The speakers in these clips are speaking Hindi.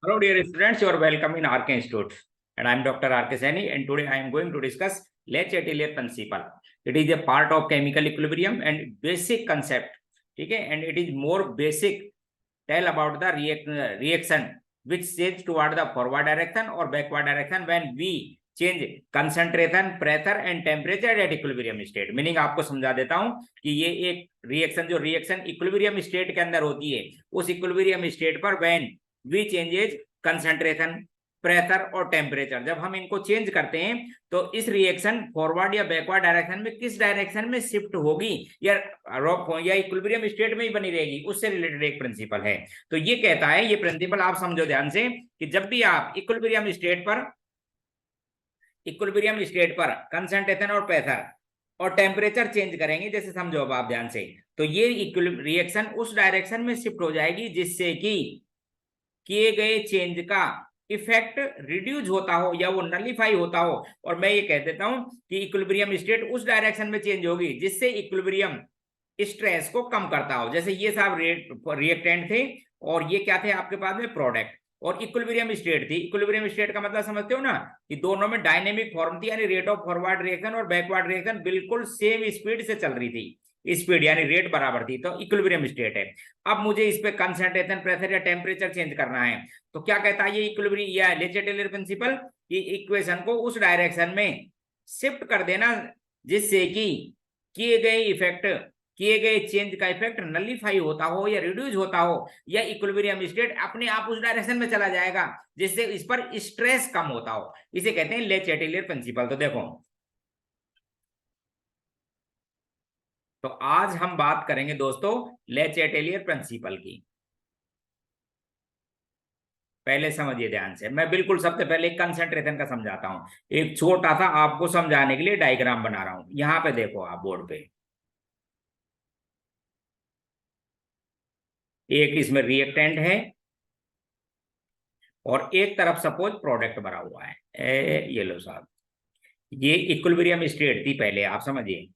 Hello, dear students. You are welcome in RK Institute, and I am Dr. RK Saini. And today I am going to discuss Le-Chatelier principle. It is a part of chemical equilibrium and basic concept. Okay, and it is more basic. Tell about the reaction which change toward the forward direction or backward direction when we change concentration, pressure and temperature at equilibrium state. Meaning आपको समझा देता हूं कि ये एक रिएक्शन इक्विलिब्रियम स्टेट के अंदर होती है, उस इक्विलिब्रियम स्टेट पर when we changes concentration, pressure और टेम्परेचर, जब हम इनको चेंज करते हैं तो इस रिएक्शन फॉरवर्ड या बैकवर्ड डायरेक्शन में किस डायरेक्शन में शिफ्ट होगी या इक्विलिब्रियम स्टेट में ही बनी रहेगी, उससे रिलेटेड एक प्रिंसिपल है। तो ये कहता है, ये प्रिंसिपल आप समझो ध्यान से कि जब भी आप इक्विलिब्रियम स्टेट पर कंसंट्रेशन और प्रेशर और टेम्परेचर चेंज करेंगे, जैसे समझो अब आप ध्यान से, तो ये रिएक्शन उस डायरेक्शन में शिफ्ट हो जाएगी जिससे कि किए गए चेंज का इफेक्ट रिड्यूस होता हो या वो नलिफाई होता हो। और मैं ये कह देता हूं कि इक्विलिब्रियम स्टेट उस डायरेक्शन में चेंज होगी जिससे इक्विलिब्रियम स्ट्रेस को कम करता हो। जैसे ये साहब रिएक्टेंट थे और ये क्या थे आपके पास में प्रोडक्ट, और इक्विलिब्रियम स्टेट थी। इक्विलिब्रियम स्टेट का मतलब समझते हो ना कि दोनों में डायनेमिक फॉर्म थी, यानी रेट ऑफ फॉरवर्ड रिएक्शन और बैकवर्ड रिएक्शन बिल्कुल सेम स्पीड से चल रही थी, स्पीड यानी रेट बराबर थी, तो इक्विलिब्रियम स्टेट है। अब मुझे इस पे कंसंट्रेशन, प्रेशर या टेम्परेचर चेंज करना है, तो क्या कहता है ये इक्विलिब्रियम या ले चैटेलियर प्रिंसिपल, कि इक्वेशन को उस डायरेक्शन में शिफ्ट कर देना जिससे कि किए गए चेंज का इफेक्ट नलिफाई होता हो या रिड्यूस होता हो, या इक्विलिब्रियम स्टेट अपने आप उस डायरेक्शन में चला जाएगा जिससे इस पर स्ट्रेस कम होता हो। इसे कहते हैं ले चैटेलियर प्रिंसिपल। तो देखो, तो आज हम बात करेंगे दोस्तों ले चैटेलियर प्रिंसिपल की। पहले समझिए ध्यान से, मैं बिल्कुल सबसे पहले एक कंसंट्रेशन का समझाता हूं, एक छोटा सा आपको समझाने के लिए डायग्राम बना रहा हूं। यहां पे देखो आप बोर्ड पे, एक इसमें रिएक्टेंट है और एक तरफ सपोज प्रोडक्ट भरा हुआ है। ये लो साहब, ये इक्विलिब्रियम स्टेट थी पहले, आप समझिए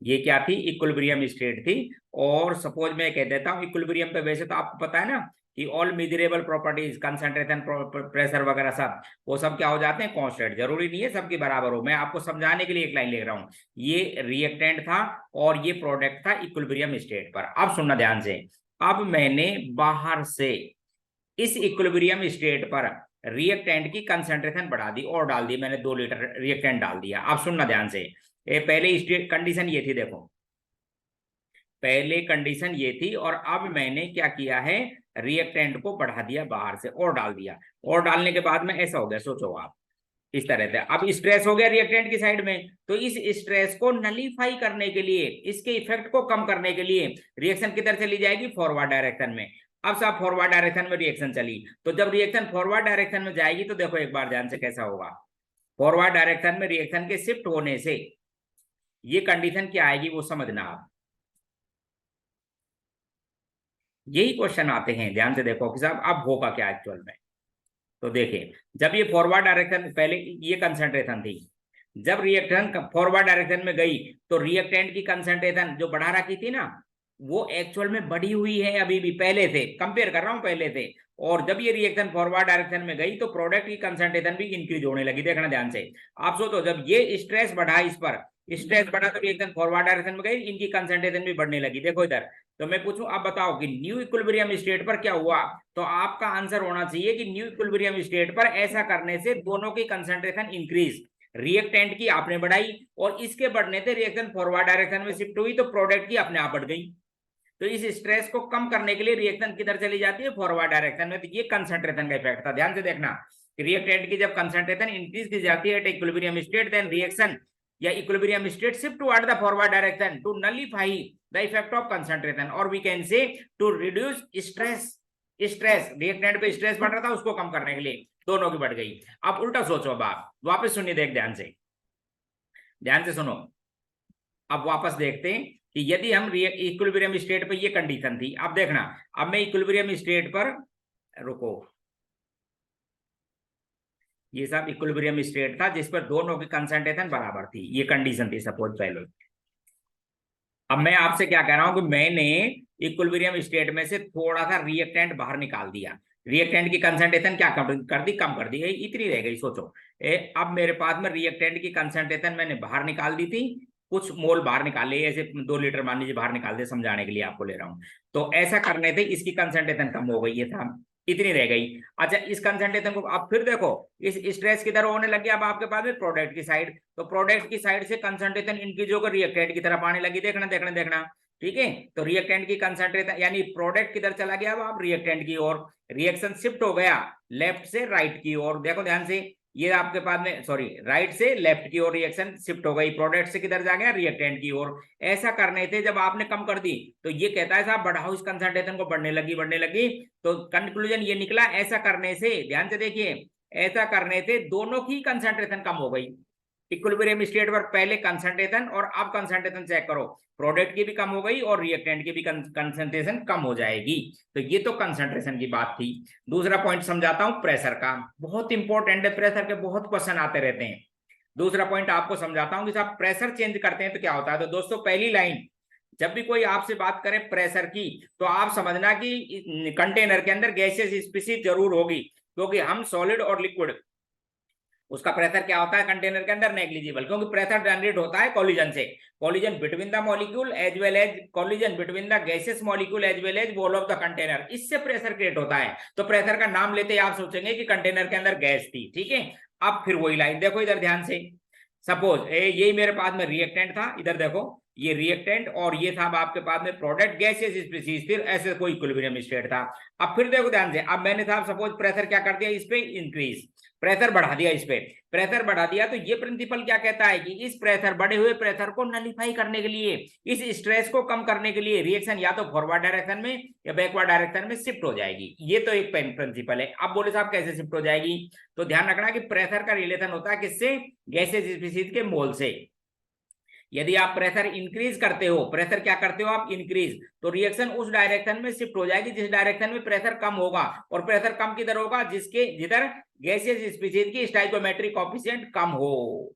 ये क्या थी, इक्विलिब्रियम स्टेट थी। और सपोज मैं कह देता हूं इक्विलिब्रियम पे, वैसे तो आपको पता है ना कि all measurable properties, concentration, pressure वगैरह सब, वो सब क्या हो जाते हैं, कांस्टेंट। जरूरी नहीं है सबकी बराबर हो, मैं आपको समझाने के लिए एक लाइन लिख रहा हूं। ये रिएक्टेंट था और ये प्रोडक्ट था इक्विलिब्रियम स्टेट पर। अब सुनना ध्यान से, अब मैंने बाहर से इस इक्विलिब्रियम स्टेट पर रिएक्टेंट की कंसंट्रेशन बढ़ा दी और डाल दी, मैंने 2 लीटर रिएक्टेंट डाल दिया। अब सुनना ध्यान से, पहले स्टेट कंडीशन ये थी, देखो पहले कंडीशन ये थी, और अब मैंने क्या किया है, रिएक्टेंट को बढ़ा दिया बाहर से और डाल दिया, और डालने के बाद में ऐसा हो गया, सोचो आप इस तरह से। अब स्ट्रेस हो गया रिएक्टेंट की साइड में, तो इस स्ट्रेस को नलीफाई करने के लिए, इसके इफेक्ट को कम करने के लिए रिएक्शन किधर चली जाएगी, फॉरवर्ड डायरेक्शन में। अब साहब फॉरवर्ड डायरेक्शन में रिएक्शन चली, तो जब रिएक्शन फॉरवर्ड डायरेक्शन में जाएगी तो देखो एक बार ध्यान से कैसा होगा। फॉरवर्ड डायरेक्शन में रिएक्शन के शिफ्ट होने से ये कंडीशन क्या आएगी वो समझना आप। यही क्वेश्चन आते हैं, ध्यान से देखो कि साहब अब होगा क्या एक्चुअल में। तो देखिए, जब ये फॉरवर्ड डायरेक्शन, पहले ये कंसंट्रेशन थी, जब रिएक्शन फॉरवर्ड डायरेक्शन में गई तो रिएक्टेंट की कंसंट्रेशन जो बढ़ा रखी थी ना, वो एक्चुअल में बढ़ी हुई है अभी भी, पहले से कंपेयर कर रहा हूं पहले से। और जब ये रिएक्शन फॉरवर्ड डायरेक्शन में गई तो प्रोडक्ट की कंसंट्रेशन भी इंक्रीज होने लगी। देखना ध्यान से, आप सोचो जब ये स्ट्रेस बढ़ा, इस पर स्ट्रेस बढ़ा तो रिएक्शन फॉरवर्ड डायरेक्शन में गई, इनकी कंसंट्रेशन भी बढ़ने लगी। देखो इधर, तो मैं पूछूं आप बताओ कि न्यू इक्विलिब्रियम स्टेट पर क्या हुआ, तो आपका आंसर होना चाहिए कि न्यू इक्विलिब्रियम स्टेट पर ऐसा करने से दोनों की कंसंट्रेशन इंक्रीज, रिएक्टेंट की आपने बढ़ाई और इसके बढ़ने से रिएक्शन फॉरवर्ड डायरेक्शन में शिफ्ट हुई, तो प्रोडक्ट की अपने आप बढ़ गई। तो इस स्ट्रेस को कम करने के लिए रिएक्शन किधर चली जाती है, फॉरवर्ड डायरेक्शन में। तो ये कंसंट्रेशन का इफेक्ट था, ध्यान से देखना। रिएक्टेंट की जब कंसंट्रेशन इंक्रीज की जाती है at equilibrium state, then reaction या equilibrium state shift toward the forward direction to nullify the effect of concentration, और we can say to reduce stress. Reactant पे स्ट्रेस बढ़ रहा था, उसको कम करने के लिए दोनों की बढ़ गई। अब उल्टा सोचो, अब आप वापस सुनिए, देख ध्यान से सुनो। अब वापस देखते हैं कि यदि हम इक्विलिब्रियम स्टेट पर, ये कंडीशन थी, अब देखना, अब मैं इक्विलिब्रियम स्टेट पर, रुको, ये सब इक्विलिब्रियम स्टेट था जिस पर दोनों की कंसंट्रेशन बराबर थी, ये कंडीशन थी सपोज पहले। अब मैं आपसे क्या कह रहा हूं कि मैंने इक्विलिब्रियम स्टेट में से थोड़ा सा रिएक्टेंट बाहर निकाल दिया, रिएक्टेंट की कंसंट्रेशन क्या कर दी, कम कर दी, इतनी रह गई। सोचो अब मेरे पास में रिएक्टेंट की कंसंट्रेशन मैंने बाहर निकाल दी थी, कुछ मोल बाहर निकाल लिए, ऐसे 2 लीटर मान लीजिए बाहर निकाल दे, समझाने के लिए आपको ले रहा हूं। तो ऐसा करने थे, इसकी कंसंट्रेशन कम हो गई, ये था इतनी रह गई। अच्छा, इस कंसंट्रेशन को अब फिर देखो, इस स्ट्रेस किधर होने लग गया, अब आपके पास में प्रोडक्ट की साइड, तो प्रोडक्ट की साइड से कंसंट्रेशन इंक्रीज होकर रिएक्टेंट की तरफ आने लगी। देखना देखना देखना, ठीक है। तो रिएक्टेंट की कंसंट्रेशन यानी प्रोडक्ट किधर चला गया, अब आप रिएक्टेंट की ओर, रिएक्शन शिफ्ट हो गया लेफ्ट से राइट की ओर। देखो ध्यान से, ये आपके पास में सॉरी राइट से लेफ्ट की ओर रिएक्शन शिफ्ट हो गई, प्रोडक्ट से किधर जा गया, रिएक्टेंट की ओर। ऐसा करने थे, जब आपने कम कर दी तो ये कहता है साहब बढ़ाओ इस कंसंट्रेशन को, बढ़ने लगी बढ़ने लगी। तो कंक्लूजन ये निकला, ऐसा करने से, ध्यान से देखिए, ऐसा करने से दोनों की कंसंट्रेशन कम हो गई। इक्विलिब्रियम स्टेट पर पहले कंसंट्रेशन और अब कंसंट्रेशन चेक करो, प्रोडक्ट की भी कम हो गई और रिएक्टेंट की भी कंसंट्रेशन कम हो जाएगी। तो ये तो कंसंट्रेशन की बात थी। दूसरा पॉइंट समझाता हूं प्रेशर का, बहुत इंपॉर्टेंट है, प्रेशर के बहुत क्वेश्चन आते रहते हैं। दूसरा पॉइंट आपको समझाता हूं कि साहब प्रेशर चेंज करते हैं तो क्या होता है। तो दोस्तों पहली लाइन, जब भी कोई आपसे बात करे प्रेशर की, तो आप समझना कि कंटेनर के अंदर गैसेस स्पीशीज जरूर होगी, क्योंकि हम सॉलिड और लिक्विड, उसका प्रेशर क्या होता है कंटेनर के अंदर, नेग्लिजिबल, क्योंकि प्रेशर जनरेट होता है कॉलिजन से, collision between the molecule as well as collision between the gases molecule as well as wall of the container, इससे प्रेशर क्रिएट होता है। तो प्रेशर का नाम लेते ही आप सोचेंगे कि कंटेनर के अंदर गैस थी, ठीक है। अब फिर वही लाइन देखो इधर ध्यान से, सपोज यही मेरे पास में रिएक्टेंट था, इधर देखो ये रिएक्टेंट और ये था आपके पास में प्रोडक्ट, गैसेस स्पीशीज, फिर ऐसे कोई इक्विलिब्रियम स्टेट था। अब फिर देखो ध्यान से, अब मैंने था सपोज प्रेशर क्या कर दिया इस पे, इंक्रीज, प्रेशर बढ़ा दिया इस पे, प्रेशर बढ़ा दिया। तो ये प्रिंसिपल क्या कहता है कि इस प्रेशर, बढ़े हुए प्रेशर को नलीफाई करने के लिए, इस स्ट्रेस को कम करने के लिए रिएक्शन या तो फॉरवर्ड डायरेक्शन में या बैकवर्ड डायरेक्शन में शिफ्ट हो जाएगी। ये तो एक प्रिंसिपल है। अब बोले साहब कैसे शिफ्ट हो जाएगी, तो ध्यान रखना कि प्रेशर का रिलेशन होता है किससे, गैसेस स्पीशीज के मोल से। यदि आप प्रेशर इंक्रीज करते हो, प्रेशर क्या करते हो आप, इंक्रीज, तो रिएक्शन उस डायरेक्शन में शिफ्ट हो जाएगी जिस डायरेक्शन में प्रेशर कम होगा। और प्रेशर कम किधर होगा, जिधर गैसियस स्पीशीज की स्टाइकोमेट्रिक कोएफिशिएंट कम हो,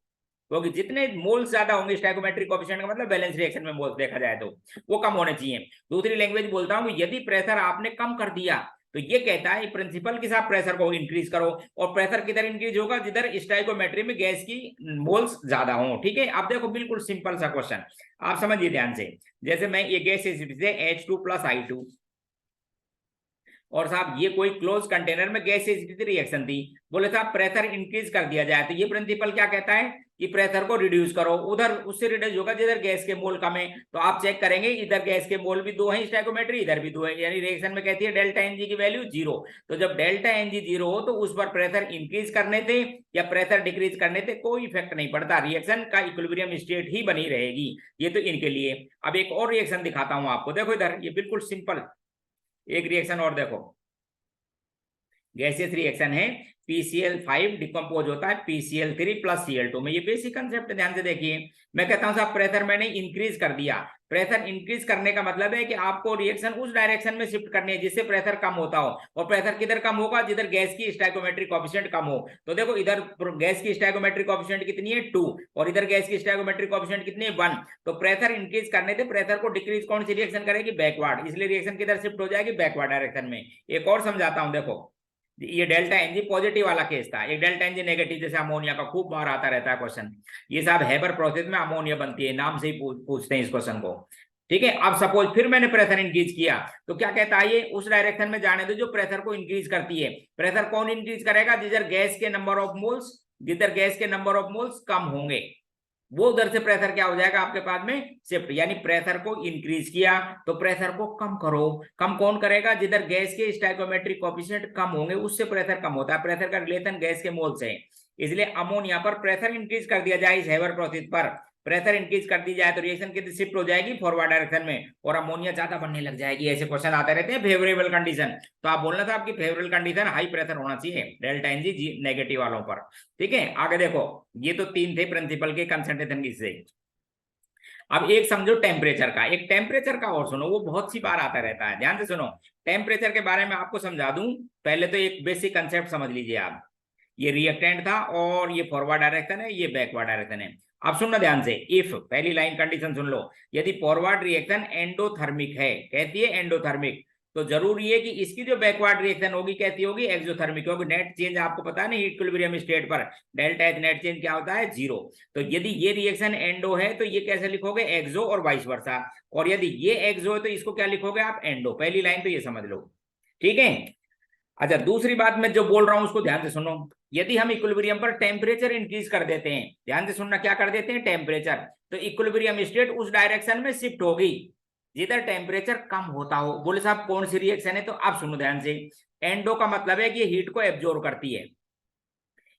क्योंकि जितने मोल्स ज्यादा होंगे, स्टाइकोमेट्रिक कोएफिशिएंट का मतलब बैलेंस रिएक्शन में मोल्स देखा जाए तो वो कम होने चाहिए। दूसरी लैंग्वेज बोलता हूं, यदि प्रेशर आपने कम कर दिया तो ये कहता है प्रिंसिपल के साथ प्रेशर को इंक्रीज करो, और प्रेशर किधर इंक्रीज होगा, जिधर स्टाइकोमेट्री में गैस की मोल्स ज्यादा हो, ठीक है। अब देखो बिल्कुल सिंपल सा क्वेश्चन, आप समझिए ध्यान से, जैसे मैं ये गैस H2 + I2, और साहब ये कोई क्लोज कंटेनर में गैस रिएक्शन थी, बोले साहब प्रेशर इंक्रीज कर दिया जाए, तो ये प्रिंसिपल क्या कहता है कि प्रेशर को रिड्यूस करो, उधर उससे रिड्यूस होगा जिधर गैस के मोल कम है। तो आप चेक करेंगे इधर गैस के मोल भी 2 हैं स्टोइकोमेट्री, इधर भी 2 है, यानी रिएक्शन में कहती है डेल्टा Ng की वैल्यू 0। तो जब डेल्टा Ng 0 हो तो उस पर प्रेशर इंक्रीज करने थे या प्रेशर डिक्रीज करने थे कोई इफेक्ट नहीं पड़ता, रिएक्शन का इक्विलिब्रियम स्टेट ही बनी रहेगी। ये तो इनके लिए। अब एक और रिएक्शन दिखाता हूं आपको, देखो इधर ये बिल्कुल सिंपल एक रिएक्शन और देखो, गैसियस रिएक्शन है, PCl5 डिकम्पोज होता है PCl3 + Cl2 में। ये बेसिक कंसेप्ट ध्यान से देखिए, मैं कहता हूं साहब प्रेशर मैंने इंक्रीज कर दिया, प्रेशर इंक्रीज करने का मतलब है कि आपको रिएक्शन उस डायरेक्शन में शिफ्ट करनी है जिससे प्रेशर कम होता हो, और प्रेशर किधर कम होगा, जिधर गैस की स्टोइकोमेट्रिक कोएफिशिएंट कम हो। तो देखो इधर गैस की स्टोइकोमेट्रिक कोएफिशिएंट कितनी है 2, और इधर गैस की स्टोइकोमेट्रिक कोएफिशिएंट कितनी है 1। तो प्रेशर इंक्रीज करने से प्रेशर को डिक्रीज कौन सी रिएक्शन करेगी, बैकवर्ड, इसलिए रिएक्शन किधर शिफ्ट हो जाएगी, बैकवर्ड डायरेक्शन में। एक और समझाता हूं, देखो ये डेल्टा Ng पॉजिटिव वाला केस था, एक डेल्टा Ng नेगेटिव, जैसे अमोनिया का खूब बार आता रहता है क्वेश्चन, ये साहब हेबर प्रोसेस में अमोनिया बनती है, नाम से ही पूछते हैं इस क्वेश्चन को, ठीक है। अब सपोज फिर मैंने प्रेशर इंक्रीज किया, तो क्या कहता है ये उस डायरेक्शन में जाने दो जो प्रेशर को इंक्रीज करती है। प्रेशर कौन इंक्रीज करेगा, जिधर गैस के नंबर ऑफ मोल्स कम होंगे, वो उधर से प्रेशर क्या हो जाएगा आपके पास में शिफ्ट, यानी प्रेशर को इंक्रीज किया तो प्रेशर को कम करो, कम कौन करेगा, जिधर गैस के स्टोइकोमेट्रिक कोएफिशिएंट कम होंगे उससे प्रेशर कम होता है, प्रेशर का रिलेशन गैस के मोल से। इसलिए अमोनिया पर प्रेशर इंक्रीज कर दिया जाए, इस हेबर प्रोसेस पर प्रेशर इंक्रीज कर दी जाए तो रिएक्शन कितनी शिफ्ट हो जाएगी, फॉरवर्ड डायरेक्शन में, और अमोनिया ज्यादा बनने लग जाएगी। ऐसे क्वेश्चन आते रहते हैं फेवरेबल कंडीशन, तो आप बोलना था आपकी फेवरेबल कंडीशन हाई प्रेशर होना चाहिए डेल्टा Ng नेगेटिव वालों पर, ठीक है। आगे देखो ये तो 3 थे प्रिंसिपल के कंसंट्रेशन की से। अब एक समझो टेम्परेचर का, एक टेम्परेचर का और सुनो, वो बहुत सी बार आता रहता है, ध्यान से सुनो। टेम्परेचर के बारे में आपको समझा दूं, पहले तो एक बेसिक कंसेप्ट समझ लीजिए आप, ये रिएक्टेंट था और ये फॉरवर्ड डायरेक्शन है, ये बैकवर्ड डायरेक्शन है। अब सुनना ध्यान से, इफ पहली लाइन कंडीशन सुन लो, यदि फॉरवर्ड रिएक्शन एंडोथर्मिक है, कहती है एंडोथर्मिक, तो जरूरी है कि इसकी जो बैकवर्ड रिएक्शन होगी कैसी होगी, एक्सोथर्मिक होगी। नेट चेंज आपको पता है ना इक्विलिब्रियम स्टेट पर डेल्टा एच नेट चेंज क्या होता है, 0। तो यदि ये रिएक्शन एंडो है तो ये कैसे लिखोगे, एक्सो और वाइस वर्सा। और यदि ये एक्सो है तो इसको क्या लिखोगे आप, एंडो। पहली लाइन तो ये समझ लो, ठीक है। अच्छा, दूसरी बात मैं जो बोल रहा हूं उसको ध्यान से सुनो। यदि हम इक्विलिब्रियम पर टेम्परेचर इंक्रीज कर देते हैं, ध्यान से सुनना, क्या कर देते हैं, टेम्परेचर, तो इक्विलिब्रियम स्टेट उस डायरेक्शन में शिफ्ट होगी जिधर टेम्परेचर कम होता हो। बोले साहब कौन सी रिएक्शन है, तो आप सुनो ध्यान से। एंडो का मतलब है कि हीट को एब्जॉर्ब करती है,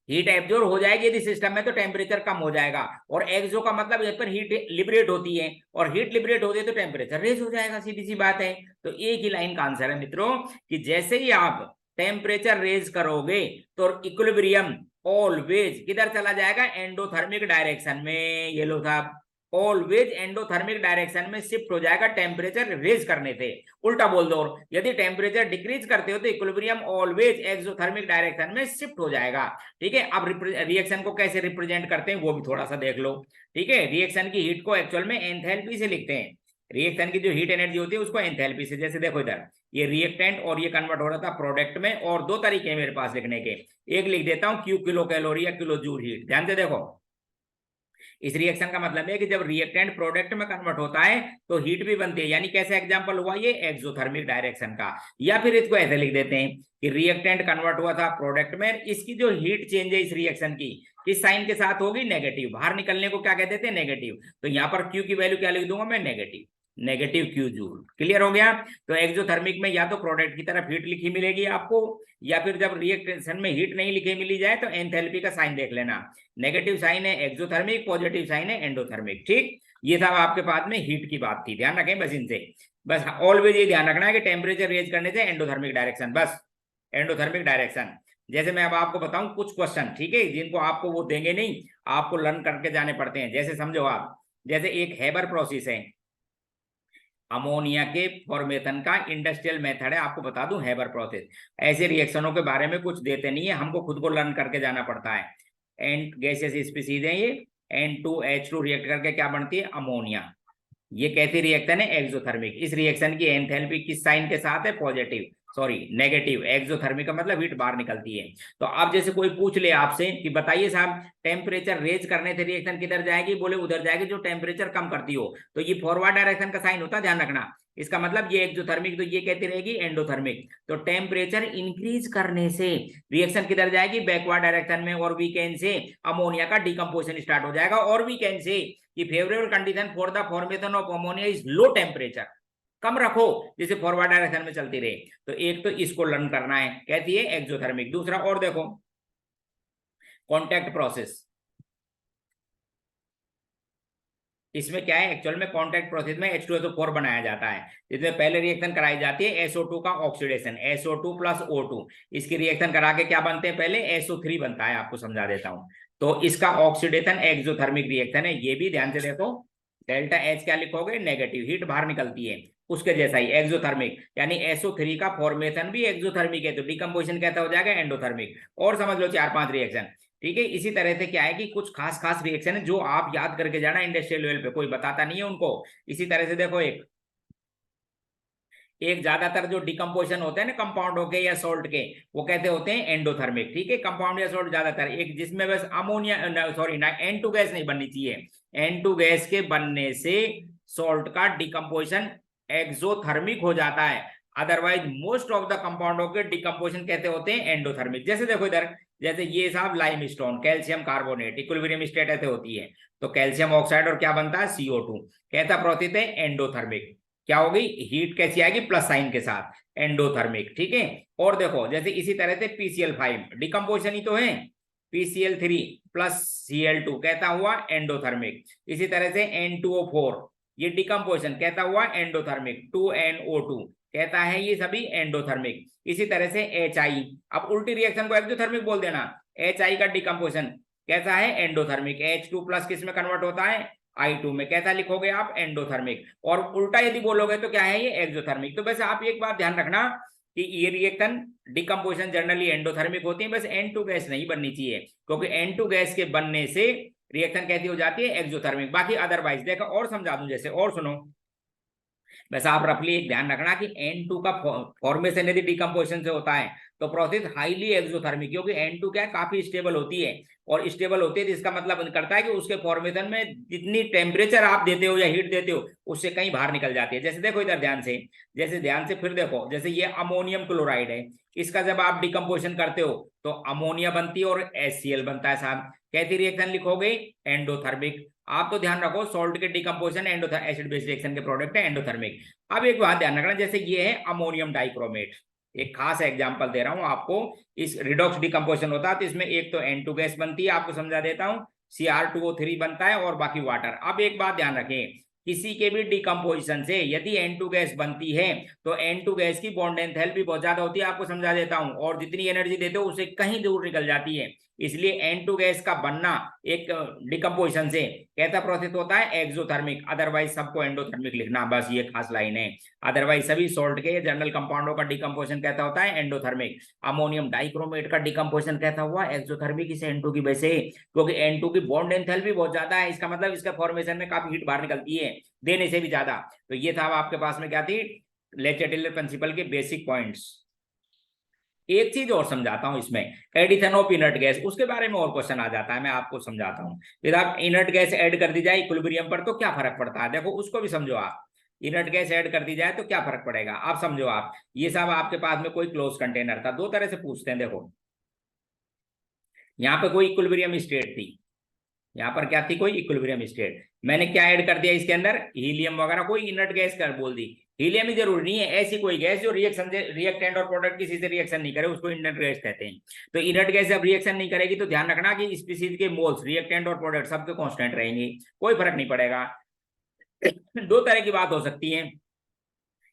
हीट एब्जॉर्ब हो जाएगी यदि सिस्टम में तो टेम्परेचर कम हो जाएगा। और एक्सो का मतलब यहाँ पर हीट लिबरेट होती है, और हीट लिबरेट होती है तो टेम्परेचर रेज हो जाएगा, सीधी सी बात है। तो एक ही लाइन का आंसर है मित्रों कि जैसे ही आप टेम्परेचर रेज करोगे तो इक्विलिब्रियम ऑलवेज किधर चला जाएगा, एंडोथर्मिक डायरेक्शन में। ये लो साहब, ऑलवेज एंडोथर्मिक डायरेक्शन में शिफ्ट हो जाएगा टेम्परेचर रेज करने से। उल्टा बोल दो, यदि टेम्परेचर डिक्रीज करते हो तो इक्विलिब्रियम ऑलवेज एक्सोथर्मिक डायरेक्शन में शिफ्ट हो जाएगा, ठीक है। अब रिएक्शन को कैसे रिप्रेजेंट करते हैं वो भी थोड़ा सा देख लो, ठीक है। रिएक्शन की हीट को एक्चुअल में एंथैल्पी से लिखते हैं। रिएक्शन की जो हीट एनर्जी होती है उसको एंथैल्पी से, जैसे देखो इधर ये रिएक्टेंट और ये कन्वर्ट हो रहा था प्रोडक्ट में, और दो तरीके हैं मेरे पास लिखने के। एक लिख देता हूं क्यू किलो कैलोरी या किलो जूल हीट। ध्यान से देखो, इस रिएक्शन का मतलब है कि जब रिएक्टेंट प्रोडक्ट में कन्वर्ट होता है तो हीट भी बनती है, यानी कैसे एग्जांपल हुआ ये एक्सोथर्मिक डायरेक्शन का। या फिर इसको ऐसे लिख देते हैं कि रिएक्टेंट कन्वर्ट हुआ था प्रोडक्ट में, इसकी जो हीट चेंज है इस रिएक्शन की किस साइन के साथ होगी, नेगेटिव। बाहर निकलने को क्या कहते थे, नेगेटिव। तो यहाँ पर क्यू की वैल्यू क्या लिख दूंगा मैं, negative, negative Q joule. Clear हो गया। तो एक्सोथर्मिक में या तो प्रोडक्ट की तरफ हीट लिखी मिलेगी आपको, या फिर जब रिएक्शन में हीट नहीं लिखी मिली जाए तो एंथैल्पी का साइन देख लेना। नेगेटिव साइन है एक्सोथर्मिक, पॉजिटिव साइन है एंडोथर्मिक, ठीक। ये सब आपके पास में हीट की बात थी, ध्यान रखें बस इनसे। बस ऑलवेज ये ध्यान रखना है कि टेम्परेचर रेज करने से एंडोथर्मिक डायरेक्शन, बस एंडोथर्मिक डायरेक्शन। जैसे मैं अब आपको बताऊं कुछ क्वेश्चन, ठीक है, जिनको आपको वो देंगे नहीं, आपको लर्न करके जाने पड़ते हैं। जैसे समझो आप, जैसे एक हेबर प्रोसेस है, अमोनिया के फॉर्मेशन का इंडस्ट्रियल मेथड है, आपको बता दूं हेबर प्रोसेस। ऐसे रिएक्शनों के बारे में कुछ देते नहीं है, हमको खुद को लर्न करके जाना पड़ता है। एंड गैसेस स्पीसीज है ये, N2H2 रिएक्ट करके क्या बनती है, अमोनिया। ये कैसी रिएक्शन है, एक्सोथर्मिक। इस रिएक्शन की एंथैल्पी किस साइन के साथ है, पॉजिटिव, सॉरी नेगेटिव। एक्सोथर्मिक का मतलब हीट बाहर निकलती है। तो अब जैसे कोई पूछ ले आपसे कि बताइए साहब टेम्परेचर रेज करने से रिएक्शन किधर जाएगी, बोले उधर जाएगी जो टेम्परेचर कम करती हो, तो ये फॉरवर्ड डायरेक्शन का साइन होता है, ध्यान रखना। इसका मतलब ये एक्सोथर्मिक, तो ये कहती रहेगी एंडोथर्मिक। तो टेम्परेचर इंक्रीज करने से रिएक्शन किधर जाएगी, बैकवर्ड डायरेक्शन में। और वीकेंड से अमोनिया का डिकम्पोजिशन स्टार्ट हो जाएगा। और वीकेंड से कि favourable condition for the formation of ammonia is low temperature, कम रखो जिसे फॉरवर्ड डायरेक्शन में चलती रहे। तो एक तो इसको लर्न करना है, कहती है एक्सोथर्मिक। दूसरा और देखो, कॉन्टैक्ट प्रोसेस। इसमें क्या है, एक्चुअल में कॉन्टैक्ट प्रोसेस में H2SO4 बनाया जाता है, जिसमें पहले रिएक्शन कराई जाती है SO2 का ऑक्सीडेशन, SO2 प्लस O2। इसकी रिएक्शन करा के क्या बनते हैं, पहले SO3 बनता है, आपको समझा देता हूं। तो इसका ऑक्सीडेशन एक्सोथर्मिक रिएक्शन है, ये भी ध्यान से देखो। डेल्टा H क्या लिखोगे, नेगेटिव, हीट बाहर निकलती है। उसके जैसा ही एक्सोथर्मिक, यानी SO3 का फॉर्मेशन भी एक्सोथर्मिक है, तो डिकम्पोजिशन कैसा हो जाएगा, एंडोथर्मिक। और समझ लो 4-5 रिएक्शन, ठीक है। इसी तरह से क्या है कि कुछ खास खास रिएक्शन है जो आप याद करके जाना, इंडस्ट्रियल लेवल पे कोई बताता नहीं है उनको। इसी तरह से देखो, एक ज्यादातर जो डिकम्पोजिशन होते हैं ना कंपाउंड के या सोल्ट के, वो कहते होते हैं एंडोथर्मिक, ठीक है। कंपाउंड या सोल्ट ज्यादातर, एक जिसमें बस अमोनिया, सॉरी ना, N2 गैस नहीं बननी चाहिए। N2 गैस के बनने से सोल्ट का डिकम्पोजिशन एक्सोथर्मिक हो जाता है। अदरवाइज मोस्ट ऑफ द कंपाउंडों के डिकम्पोजिशन कहते होते हैं एंडोथर्मिक। जैसे देखो इधर, जैसे ये साहब lime stone, calcium carbonate, equilibrium state ऐसे होती है। तो कैल्शियम ऑक्साइड और क्या बनता है, CO2, कहता प्रोसेस है एंडोथर्मिक। क्या होगी, हीट कैसी आएगी, प्लस साइन के साथ, एंडोथर्मिक, ठीक है। और देखो जैसे इसी तरह से PCl5 डिकम्पोजिशन ही तो है, PCl3 प्लस Cl2 कहता हुआ एंडोथर्मिक। इसी तरह से N2O4 ये डिकम्पोजिशन कहता हुआ एंडोथर्मिक, 2NO2 कहता है ये सभी एंडोथर्मिक। इसी तरह से HI, अब उल्टी रिएक्शन को एक्सोथर्मिक बोल देना। HI का डिकम्पोजिशन कैसा है, एंडोथर्मिक। H2 प्लस किस में कन्वर्ट होता है, I2 में, कैसा लिखोगे आप, एंडोथर्मिक। और उल्टा यदि बोलोगे तो क्या है, ये एक्सोथर्मिक। तो बस आप एक बात ध्यान रखना कि ये रिएक्शन डिकम्पोजिशन जनरली एंडोथर्मिक होती है, बस N2 गैस नहीं बननी चाहिए, क्योंकि N2 गैस के बनने से रिएक्शन कैसी हो जाती है, एक्सोथर्मिक। बाकी अदरवाइज देखो और समझा दूं, जैसे और सुनो, वैसे आप रफली एक ध्यान रखना कि N2 का फॉर्मेशन यदि डिकम्पोजिशन से होता है तो प्रोसेस हाईली एक्सोथर्मिक, क्योंकि N2 क्या है, काफी स्टेबल होती है, और स्टेबल होती है तो इसका मतलब करता है कि उसके फॉर्मेशन में जितनी टेम्परेचर आप देते हो या हीट देते हो उससे कहीं बाहर निकल जाती है। जैसे देखो इधर ध्यान से, जैसे ध्यान से फिर देखो, जैसे ये अमोनियम क्लोराइड है, इसका जब आप डिकम्पोजिशन करते हो तो अमोनिया बनती है और HCl बनता है साहब। कैसी रिएक्शन लिखोगे, एंडोथर्मिक। आप तो ध्यान रखो सॉल्ट के डिकम्पोजिशन एसिड बेस रिएक्शन के प्रोडक्ट है एंडोथर्मिक। अब एक बात ध्यान रखना, जैसे ये है अमोनियम डाइक्रोमेट, एक खास एग्जांपल दे रहा हूं आपको, इस रिडॉक्स डिकम्पोजिशन होता है तो इसमें एक तो N2 गैस बनती है, आपको समझा देता हूं, Cr2O3 बनता है और बाकी वाटर। अब एक बात ध्यान रखें, किसी के भी डिकम्पोजिशन से यदि N2 गैस बनती है तो N2 गैस की बॉन्ड लेंथ भी बहुत ज्यादा होती है, आपको समझा देता हूं, और जितनी एनर्जी देते हो उससे कहीं दूर निकल जाती है। इसलिए N2 गैस का बनना एक डिकम्पोजिशन से कैसा प्रोसेस होता है, एक्सोथर्मिक। अदरवाइज सबको एंडोथर्मिक लिखना, बस ये खास लाइन है। अदरवाइज सभी सॉल्ट के जनरल कंपाउंडों का डिकम्पोजिशन कैसा होता है, एंडोथर्मिक। अमोनियम डाइक्रोमेट का डिकम्पोजिशन कैसा हुआ, एक्सोथर्मिक, इसे N2 की वजह से, क्योंकि N2 की बॉन्ड लेंथ भी बहुत ज्यादा है, इसका मतलब इसका फॉर्मेशन में काफी हीट बाहर निकलती है, देने से भी ज्यादा। तो ये था आपके पास में क्या थी, ले चैटेलर प्रिंसिपल के बेसिक पॉइंट्स। एक चीज और समझाता हूं इसमें, एडिशन ऑफ इनर्ट गैस, उसके बारे में और क्वेश्चन आ जाता है, मैं आपको समझाता हूं। यदि आप इनर्ट गैस ऐड कर दी जाए इक्विलिब्रियम पर तो क्या फर्क पड़ता है, देखो उसको भी समझो आप। इनर्ट गैस ऐड कर दी जाए तो क्या फर्क पड़ेगा, आप समझो। आप ये सब आपके पास में कोई क्लोज कंटेनर था, दो तरह से पूछते हैं, देखो यहाँ पे कोई इक्विलिब्रियम स्टेट थी, यहाँ पर क्या थी, कोई इक्विलिब्रियम स्टेट, मैंने क्या ऐड कर दिया इसके अंदर, हीलियम वगैरह, कोई इनर्ट गैस कर बोल दी। हीलियम ही जरूरी नहीं है, ऐसी कोई गैस जो रिएक्शन से, रिएक्टेंट और प्रोडक्ट किसी से रिएक्शन नहीं करे उसको इनर्ट गैस कहते हैं। तो इनर्ट गैस जब रिएक्शन नहीं करेगी तो ध्यान रखना कि स्पीसीज के मोल्स, रिएक्टेंट और प्रोडक्ट सबके कांस्टेंट रहेंगे, कोई फर्क नहीं पड़ेगा। दो तरह की बात हो सकती है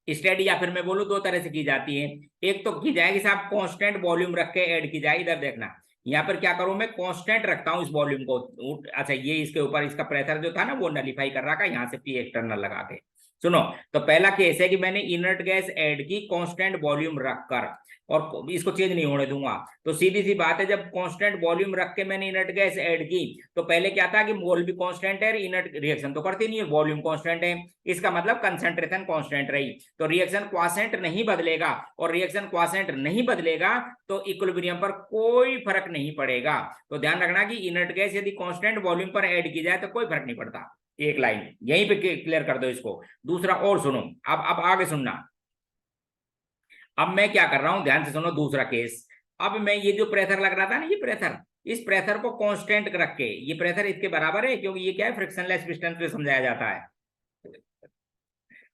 स्टडी, या फिर मैं बोलूं दो तरह से की जाती है। एक तो की जाएगी साहब कांस्टेंट वॉल्यूम रख के ऐड की जाए, इधर देखना, यहाँ पर क्या करूं मैं, कांस्टेंट रखता हूं इस वॉल्यूम को। अच्छा, ये इसके ऊपर इसका प्रेशर जो था ना वो नलीफाई कर रखा है, यहाँ से पी एक्सटर्नल लगा के। सुनो, तो पहला केस है कि मैंने इनर्ट गैस ऐड की कांस्टेंट वॉल्यूम रखकर, और इसको चेंज नहीं होने दूंगा। तो सीधी सी बात है, जब कांस्टेंट वॉल्यूम रख के मैंने इनर्ट गैस ऐड की तो पहले क्या था कि मोल भी कांस्टेंट है, इनर्ट रिएक्शन तो करती नहीं है, वॉल्यूम कांस्टेंट है, इसका मतलब कंसंट्रेशन कांस्टेंट रही। तो रिएक्शन क्वासेंट नहीं बदलेगा, और रिएक्शन क्वासेंट नहीं बदलेगा तो इक्विलिब्रियम पर कोई फर्क नहीं पड़ेगा। तो ध्यान रखना कि इनर्ट गैस यदि कांस्टेंट वॉल्यूम पर ऐड की जाए तो कोई फर्क नहीं पड़ता। एक लाइन यहीं पे क्लियर कर दो इसको। दूसरा और सुनो, अब आगे सुनना। अब मैं क्या कर रहा हूं, ध्यान से सुनो दूसरा केस। अब मैं ये जो प्रेशर लग रहा था ना, ये प्रेशर, इस प्रेशर को कांस्टेंट रख के, ये प्रेशर इसके बराबर है क्योंकि ये क्या है, फ्रिक्शनलेस पिस्टन पे समझाया जाता है।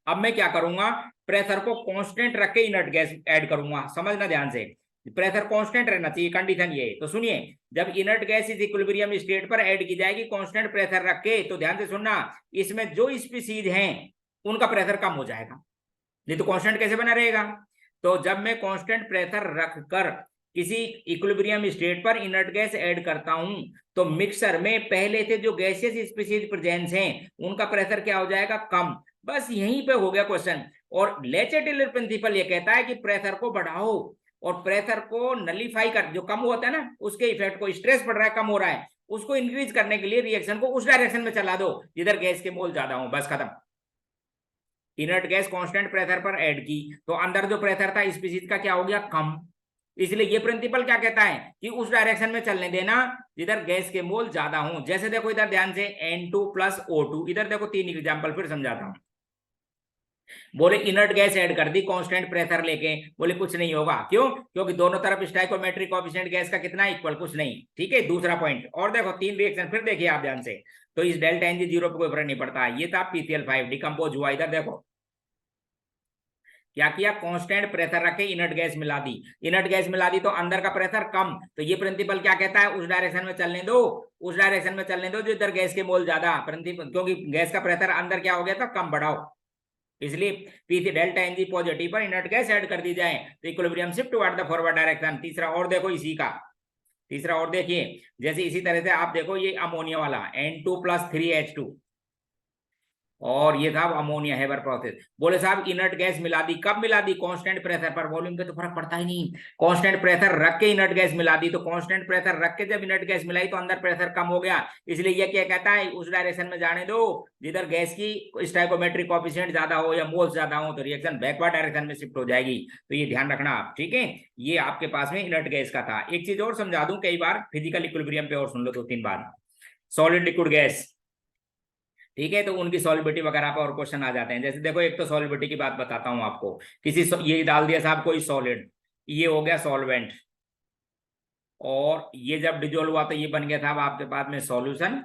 अब मैं क्या करूंगा, प्रेशर को कांस्टेंट रख के इनर्ट गैस ऐड करूंगा, समझना ध्यान से, प्रेशर कांस्टेंट रहना चाहिए, कंडीशन ये। तो सुनिए, जब इनर्ट गैस इस इक्विलिब्रियम स्टेट पर ऐड की जाएगी कांस्टेंट प्रेशर रख के, तो ध्यान से सुनना, इसमें जो स्पीसीज हैं उनका प्रेशर कम हो जाएगा, नहीं तो कांस्टेंट कैसे बना रहेगा। तो जब मैं कांस्टेंट प्रेशर रखकर किसी इक्विलिब्रियम स्टेट पर इनर्ट गैस ऐड करता हूं तो मिक्सर में पहले से जो गैसियस स्पीसीज प्रेजेंस हैं उनका प्रेशर क्या हो जाएगा, कम। बस यहीं पे हो गया क्वेश्चन। और ले चैटेलर प्रिंसिपल ये कहता है कि प्रेशर को बढ़ाओ और प्रेशर को नलीफाई कर, जो कम होता है ना उसके इफेक्ट को, स्ट्रेस बढ़ रहा है, कम हो रहा है, उसको इंक्रीज करने के लिए रिएक्शन को उस डायरेक्शन में चला दो जिधर गैस के मोल ज्यादा हो, बस खत्म। इनर्ट गैस कांस्टेंट प्रेशर पर ऐड की तो अंदर जो प्रेशर था स्पीसीज का क्या हो गया, कम। इसलिए ये प्रिंसिपल क्या कहता है कि उस डायरेक्शन में चलने देना जिधर गैस के मोल ज्यादा हों। जैसे देखो इधर ध्यान से N2 + O2, इधर देखो तीन एग्जांपल फिर समझाता हूं। बोले इनर्ट गैस ऐड कर दी कांस्टेंट प्रेशर लेके, बोले कुछ नहीं होगा, क्यों, क्योंकि दोनों तरफ स्टोइकोमेट्रिक कोएफिशिएंट गैस का कितना इक्वल, कुछ नहीं, ठीक है। दूसरा पॉइंट और देखो, तीन रिएक्शन फिर देखिए आप ध्यान से, तो इस डेल्टा एनजी जीरो पे कोई फर्क नहीं पड़ता। ये था PCl5 डिकम्पोज हुआ, इधर देखो क्या किया, कांस्टेंट प्रेशर रख के इनर्ट गैस मिला दी, इनर्ट गैस मिला दी तो अंदर का प्रेशर कम। तो ये प्रिंसिपल क्या कहता है, उस डायरेक्शन में चलने दो, उस डायरेक्शन में चलने दो जो इधर गैस के मोल ज्यादा, प्रिंसिपल क्योंकि गैस का प्रेशर अंदर क्या हो गया था, कम, बढ़ाओ। इसलिए पीसी डेल्टा एनजी पॉजिटिव पर इनर्ट गैस ऐड कर दी जाए तो equilibrium shift toward the forward direction. तीसरा और देखो इसी का, तीसरा और देखिए, जैसे इसी तरह से आप देखो ये अमोनिया वाला N2 + 3H2, और ये था अमोनिया हेबर प्रोसेस। बोले साहब इनर्ट गैस मिला दी, कब मिला दी? कांस्टेंट प्रेशर पर, वॉल्यूम पे तो फर्क पड़ता ही नहीं। कांस्टेंट प्रेशर रख के इनर्ट गैस मिला दी, तो कांस्टेंट प्रेशर रख के जब इनर्ट गैस मिलाई तो अंदर प्रेशर कम हो गया, इसलिए ये क्या कहता है, उस डायरेक्शन में जाने दो जिधर गैस की स्टोइकोमेट्रिक कोएफिशिएंट ज्यादा हो या मोल्स ज्यादा हो, तो रिएक्शन बैकवर्ड डायरेक्शन में शिफ्ट हो जाएगी। तो ये ध्यान रखना आप, ठीक है। ये आपके पास में इनर्ट गैस का था। एक चीज और समझा दूं, कई बार फिजिकल इक्विलिब्रियम पे और सुन लो 2-3 बार। सॉलिड लिक्विड गैस, ठीक है, तो उनकी सॉलिबिलिटी वगैरह पर और क्वेश्चन आ जाते हैं। जैसे देखो, एक तो सॉलिबिलिटी की बात बताता हूं आपको। ये डाल दिया साहब कोई सॉलिड, ये हो गया सॉल्वेंट, और ये जब डिजोल्व हुआ तो ये बन गया था अब आपके पास में सॉल्यूशन।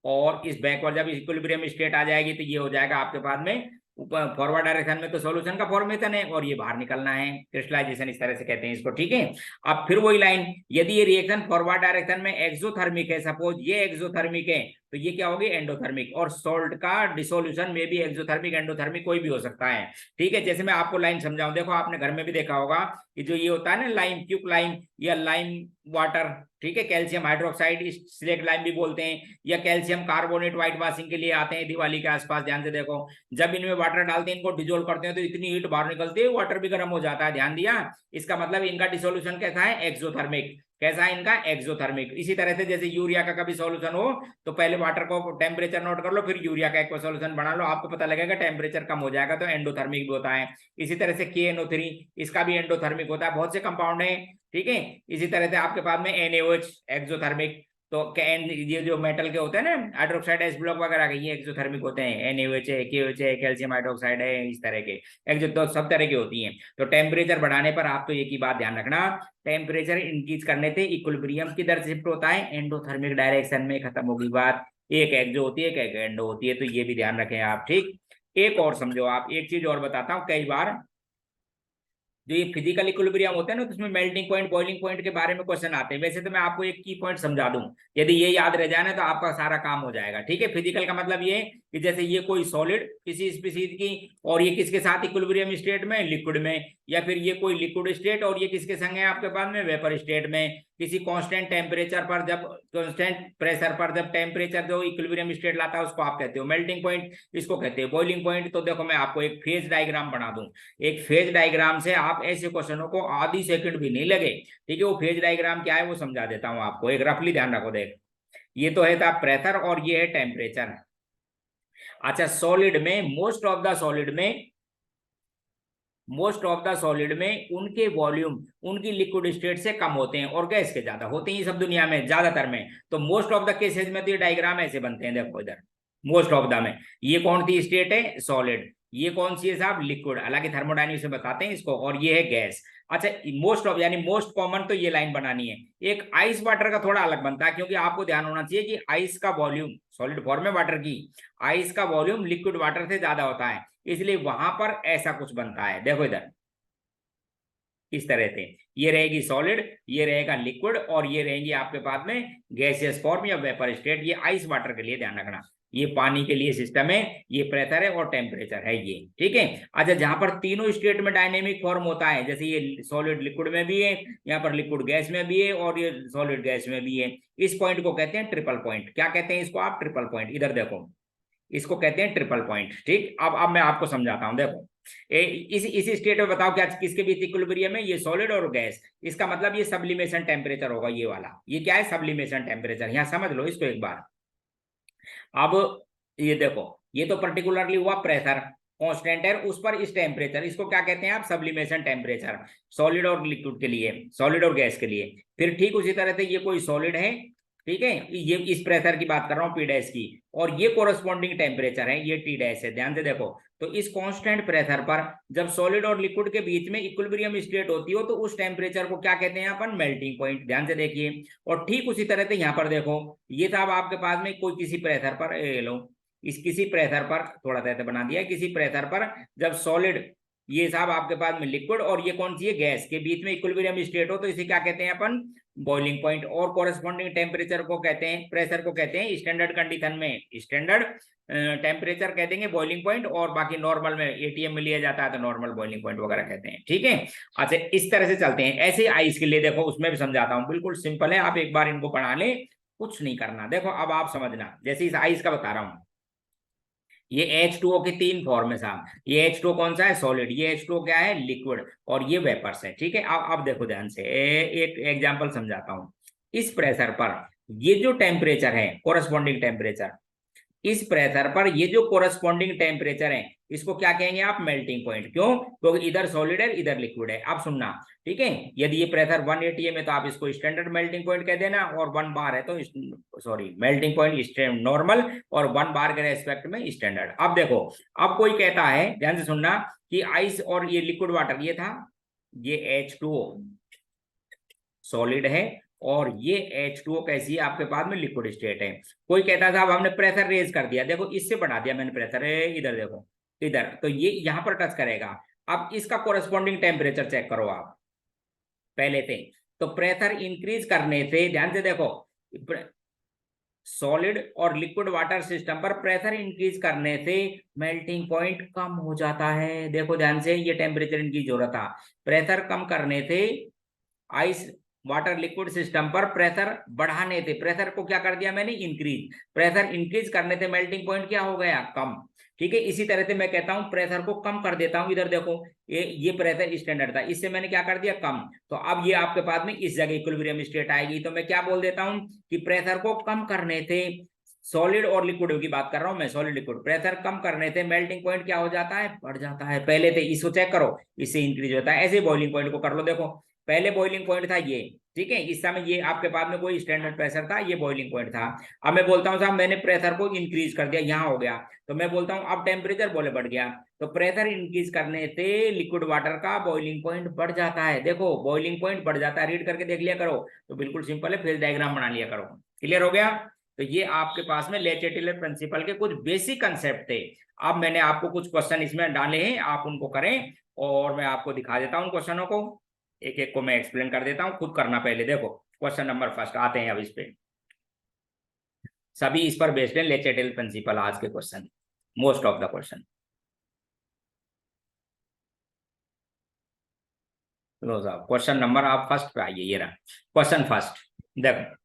और इस बैकवर्ड जब इक्विलिब्रियम स्टेट आ जाएगी तो ये हो जाएगा आपके पास में ऊपर फॉरवर्ड डायरेक्शन में तो सॉल्यूशन का फॉर्मेशन है, और ये बाहर निकलना है, क्रिस्टलाइजेशन इस तरह से कहते हैं इसको, ठीक है। अब फिर वही लाइन, यदि ये रिएक्शन फॉरवर्ड डायरेक्शन में एक्सोथर्मिक है, सपोज ये एक्सोथर्मिक है, तो ये क्या होगी, एंडोथर्मिक। और सॉल्ट का डिसोल्यूशन में भी एक्सोथर्मिक एंडोथर्मिक कोई भी हो सकता है, ठीक है। जैसे मैं आपको लाइन समझाऊं, देखो आपने घर में भी देखा होगा कि जो ये होता है ना लाइम, क्यूक लाइम या लाइम वाटर, ठीक है, कैल्शियम हाइड्रोक्साइड स्लेट लाइम भी बोलते हैं, या कैल्शियम कार्बोनेट व्हाइट वॉशिंग के लिए आते हैं दिवाली के आसपास, ध्यान से देखो। जब इनमें वाटर डालते हैं, इनको डिजोल्व करते हैं, तो इतनी हीट बाहर निकलती है, वाटर भी गर्म हो जाता है, ध्यान दिया। इसका मतलब इनका डिसोल्यूशन कैसा है, एक्सोथर्मिक। कैसा है इनका, एक्सोथर्मिक। इसी तरह से जैसे यूरिया का कभी सॉल्यूशन हो तो पहले वाटर को टेम्परेचर नोट कर लो, फिर यूरिया का एक सॉल्यूशन बना लो, आपको पता लगेगा टेम्परेचर कम हो जाएगा, तो एंडोथर्मिक भी होता है। इसी तरह से KNO3, इसका भी एंडोथर्मिक होता है, बहुत से कंपाउंड है, ठीक है। इसी तरह से आपके पास में NaOH एक्सोथर्मिक, तो ये जो मेटल के होते हैं ना हाइड्रोक्साइड एस ब्लॉक वगैरह के, ये एक्सोथर्मिक होते हैं। NaOH है, KOH है, कैल्शियम हाइड्रोक्साइड है, इस तरह के एक्सो, तो सब तरह की होती हैं। तो टेम्परेचर बढ़ाने पर आप तो एक ही बात ध्यान रखना, टेम्परेचर इंक्रीज करने से इक्विलिब्रियम किधर शिफ्ट होता है, एंडोथर्मिक डायरेक्शन में। खत्म होगी बात, एक एक्सो होती है, एक एंडो होती है, तो ये भी ध्यान रखें आप, ठीक। एक और समझो आप, एक चीज और बताता हूँ, कई बार जो ये फिजिकल इक्विलिब्रियम होता है ना, तो उसमें मेल्टिंग पॉइंट, बॉइलिंग पॉइंट के बारे में क्वेश्चन आते हैं। वैसे तो मैं आपको एक की पॉइंट समझा दूं, यदि ये याद रह जाए ना तो आपका सारा काम हो जाएगा, ठीक है। फिजिकल का मतलब ये कि जैसे ये कोई सॉलिड किसी स्पीसीज की, और ये किसके साथ इक्विलिब्रियम स्टेट में, लिक्विड में, या फिर ये कोई लिक्विड स्टेट और ये किसके संग है आपके पास में, वेपर स्टेट में। किसी कांस्टेंट टेम्परेचर पर जब, कांस्टेंट प्रेशर पर जब टेम्परेचर जो इक्विलिब्रियम स्टेट लाता है, उसको आप कहते हो मेल्टिंग पॉइंट, इसको कहते हैं बॉइलिंग पॉइंट। तो देखो मैं आपको एक फेज डायग्राम बना दूं, एक फेज डायग्राम से आप ऐसे क्वेश्चनों को आधी सेकंड भी नहीं लगे, ठीक है। वो फेज डायग्राम क्या है वो समझा देता हूं आपको, एक रफली ध्यान रखो। देख, ये तो है था प्रेशर और ये है टेम्परेचर। अच्छा, सॉलिड में मोस्ट ऑफ द सॉलिड में उनके वॉल्यूम उनकी लिक्विड स्टेट से कम होते हैं, और गैस के ज्यादा होते हैं, ये सब दुनिया में ज्यादातर में। तो मोस्ट ऑफ द केसेस में तो ये डायग्राम ऐसे बनते हैं, देखो इधर मोस्ट ऑफ द में ये कौन सी स्टेट है, सॉलिड। ये कौन सी है साहब, लिक्विड, हालांकि थर्मोडायनेमिक्स में बताते हैं इसको, और ये है गैस। अच्छा, मोस्ट ऑफ यानी मोस्ट कॉमन, तो ये लाइन बनानी है। एक आइस वाटर का थोड़ा अलग बनता है, क्योंकि आपको ध्यान होना चाहिए कि आइस का वॉल्यूम, सॉलिड फॉर्म है वाटर की, आइस का वॉल्यूम लिक्विड वाटर से ज्यादा होता है, इसलिए वहां पर ऐसा कुछ बनता है। देखो इधर इस तरह से ये रहेगी सॉलिड, ये रहेगा लिक्विड, और ये रहेंगी आपके पास में गैसियस फॉर्म या वेपर स्टेट। ये आइस वाटर के लिए ध्यान रखना, ये पानी के लिए सिस्टम है, ये प्रेशर है और टेम्परेचर है, ये ठीक है। अच्छा, जहां पर तीनों स्टेट में डायनेमिक फॉर्म होता है, जैसे ये सॉलिड लिक्विड में भी है, यहाँ पर लिक्विड गैस में भी है, और ये सॉलिड गैस में भी है, इस पॉइंट को कहते हैं ट्रिपल पॉइंट। क्या कहते हैं इसको आप, ट्रिपल पॉइंट। इधर देखो, इसको कहते हैं ट्रिपल पॉइंट, ठीक। अब मैं आपको समझाता हूं, देखो इसी स्टेट में बताओ क्या किसके बीच इक्विलिब्रियम है, ये सॉलिड और गैस। इसका मतलब ये सब्लिमेशन टेम्परेचर होगा, ये वाला, ये क्या है, सब्लिमेशन टेम्परेचर। यहाँ समझ लो इसको एक बार। अब ये देखो, ये तो पर्टिकुलरली हुआ प्रेशर कांस्टेंट है, उस पर इस टेम्परेचर, इसको क्या कहते हैं आप, सब्लिमेशन टेम्परेचर, सॉलिड और लिक्विड के लिए, सॉलिड और गैस के लिए। फिर ठीक उसी तरह से ये कोई सॉलिड है, ठीक है, ये इस प्रेशर की बात कर रहा हूं P डैश की, और ये कोरस्पॉन्डिंग टेम्परेचर है, ये T डैश है, ध्यान से देखो। तो इस कांस्टेंट प्रेशर पर जब सॉलिड और लिक्विड के बीच में इक्विलिब्रियम स्टेट होती हो, तो उस टेम्परेचर को क्या कहते हैं अपन, मेल्टिंग पॉइंट। ध्यान से देखिए, और ठीक उसी तरह से यहाँ पर देखो, ये था अब आपके पास में कोई किसी प्रेशर पर, लो इस किसी प्रेशर पर, थोड़ा सा बना दिया, किसी प्रेशर पर जब सॉलिड, ये साहब आपके पास में लिक्विड, और ये कौन सी है, गैस, के बीच में इक्विलिब्रियम स्टेट हो, तो इसे क्या कहते हैं अपन, बॉइलिंग पॉइंट। और कोरस्पॉन्डिंग टेम्परेचर को कहते हैं, प्रेशर को कहते हैं स्टैंडर्ड कंडीशन में स्टैंडर्ड टेम्परेचर कह देंगे बॉइलिंग पॉइंट, और बाकी नॉर्मल में ATM में लिया जाता है तो नॉर्मल बॉइलिंग पॉइंट वगैरह कहते हैं, ठीक है। अच्छा, इस तरह से चलते हैं। ऐसे आइस के लिए देखो, उसमें भी समझाता हूँ, बिल्कुल सिंपल है, आप एक बार इनको पढ़ा ले, कुछ नहीं करना। देखो अब आप समझना, जैसे इस आइस का बता रहा हूँ, ये H2O के तीन फॉर्म है साहब। ये H2O कौन सा है? सॉलिड। ये H2O क्या है? लिक्विड। और ये वेपर्स है। ठीक है, अब देखो ध्यान से, एक एग्जांपल समझाता हूं। इस प्रेशर पर ये जो टेम्परेचर है, कोरस्पॉन्डिंग टेम्परेचर, इस प्रेशर पर ये जो कोरस्पॉन्डिंग टेम्परेचर है, इसको क्या कहेंगे आप? Melting point. क्यों? क्योंकि इधर सॉलिड है, इधर लिक्विड है। अब सुनना, ठीक है, यदि ये प्रेशर 1 atm है तो आप इसको स्टैंडर्ड मेल्टिंग पॉइंट कह देना, और 1 बार है तो सॉरी मेल्टिंग पॉइंट नॉर्मल, और 1 बार के रेस्पेक्ट में स्टैंडर्ड। अब देखो, अब कोई कहता है, ध्यान से सुनना, कि आइस और ये लिक्विड वाटर, ये था, ये H2O सॉलिड है, और ये H2O कैसी है आपके पास में? लिक्विड स्टेट है। कोई कहता था, अब हमने प्रेशर रेज कर दिया, देखो इससे बढ़ा दिया मैंने प्रेशर, इधर देखो, इधर, तो ये यहां पर टच करेगा। अब इसका कोरस्पॉन्डिंग टेम्परेचर चेक करो आप पहले से। तो प्रेशर इंक्रीज करने से, ध्यान से देखो, सॉलिड और लिक्विड वाटर सिस्टम पर प्रेशर इंक्रीज करने से मेल्टिंग पॉइंट कम हो जाता है। देखो ध्यान से, ये टेम्परेचर इंक्रीज हो रहा था, प्रेशर कम करने से आइस वाटर लिक्विड सिस्टम पर प्रेशर बढ़ाने थे, प्रेशर को क्या कर दिया मैंने? इंक्रीज। प्रेशर इंक्रीज करने से मेल्टिंग पॉइंट क्या हो गया? कम। ठीक है, इसी तरह से मैं कहता हूं प्रेशर को कम कर देता हूं। इधर देखो, ये प्रेशर स्टैंडर्ड था, इससे मैंने क्या कर दिया? कम। तो अब ये आपके पास में इस जगह इक्विलिब्रियम स्टेट आएगी। तो मैं क्या बोल देता हूं कि प्रेशर को कम करने से, सॉलिड और लिक्विड की बात कर रहा हूं मैं, सॉलिड लिक्विड, प्रेशर कम करने से मेल्टिंग पॉइंट क्या हो जाता है? बढ़ जाता है। पहले थे, इसको चेक करो, इससे इंक्रीज होता है। ऐसे बॉइलिंग पॉइंट को कर लो, देखो पहले बॉइलिंग पॉइंट था ये, ठीक है, इस समय ये आपके पास में कोई स्टैंडर्ड प्रेशर था, ये बॉइलिंग पॉइंट था। अब मैं बोलता हूँ साहब मैंने प्रेशर को इंक्रीज कर दिया, यहाँ हो गया, तो मैं बोलता हूँ अब टेम्परेचर बोले बढ़ गया। तो प्रेशर इंक्रीज करने से लिक्विड वाटर का बॉइलिंग पॉइंट बढ़ जाता है। देखो बॉइलिंग पॉइंट बढ़ जाता है, रीड करके देख लिया करो, तो बिल्कुल सिंपल है, फेज डायग्राम बना लिया करो। क्लियर हो गया? तो ये आपके पास में ले चैटेलर प्रिंसिपल के कुछ बेसिक कंसेप्ट थे। अब मैंने आपको कुछ क्वेश्चन इसमें डाले हैं, आप उनको करें, और मैं आपको दिखा देता हूं क्वेश्चनों को, एक एक को मैं एक्सप्लेन कर देता हूं, खुद करना पहले। देखो क्वेश्चन नंबर फर्स्ट आते हैं अब इस पे, सभी इस पर बेस्ड है, ले चैटेलर प्रिंसिपल आज के question, most of the question. लो साहब, क्वेश्चन नंबर आप फर्स्ट पे आइए, ये रहा क्वेश्चन फर्स्ट। देखो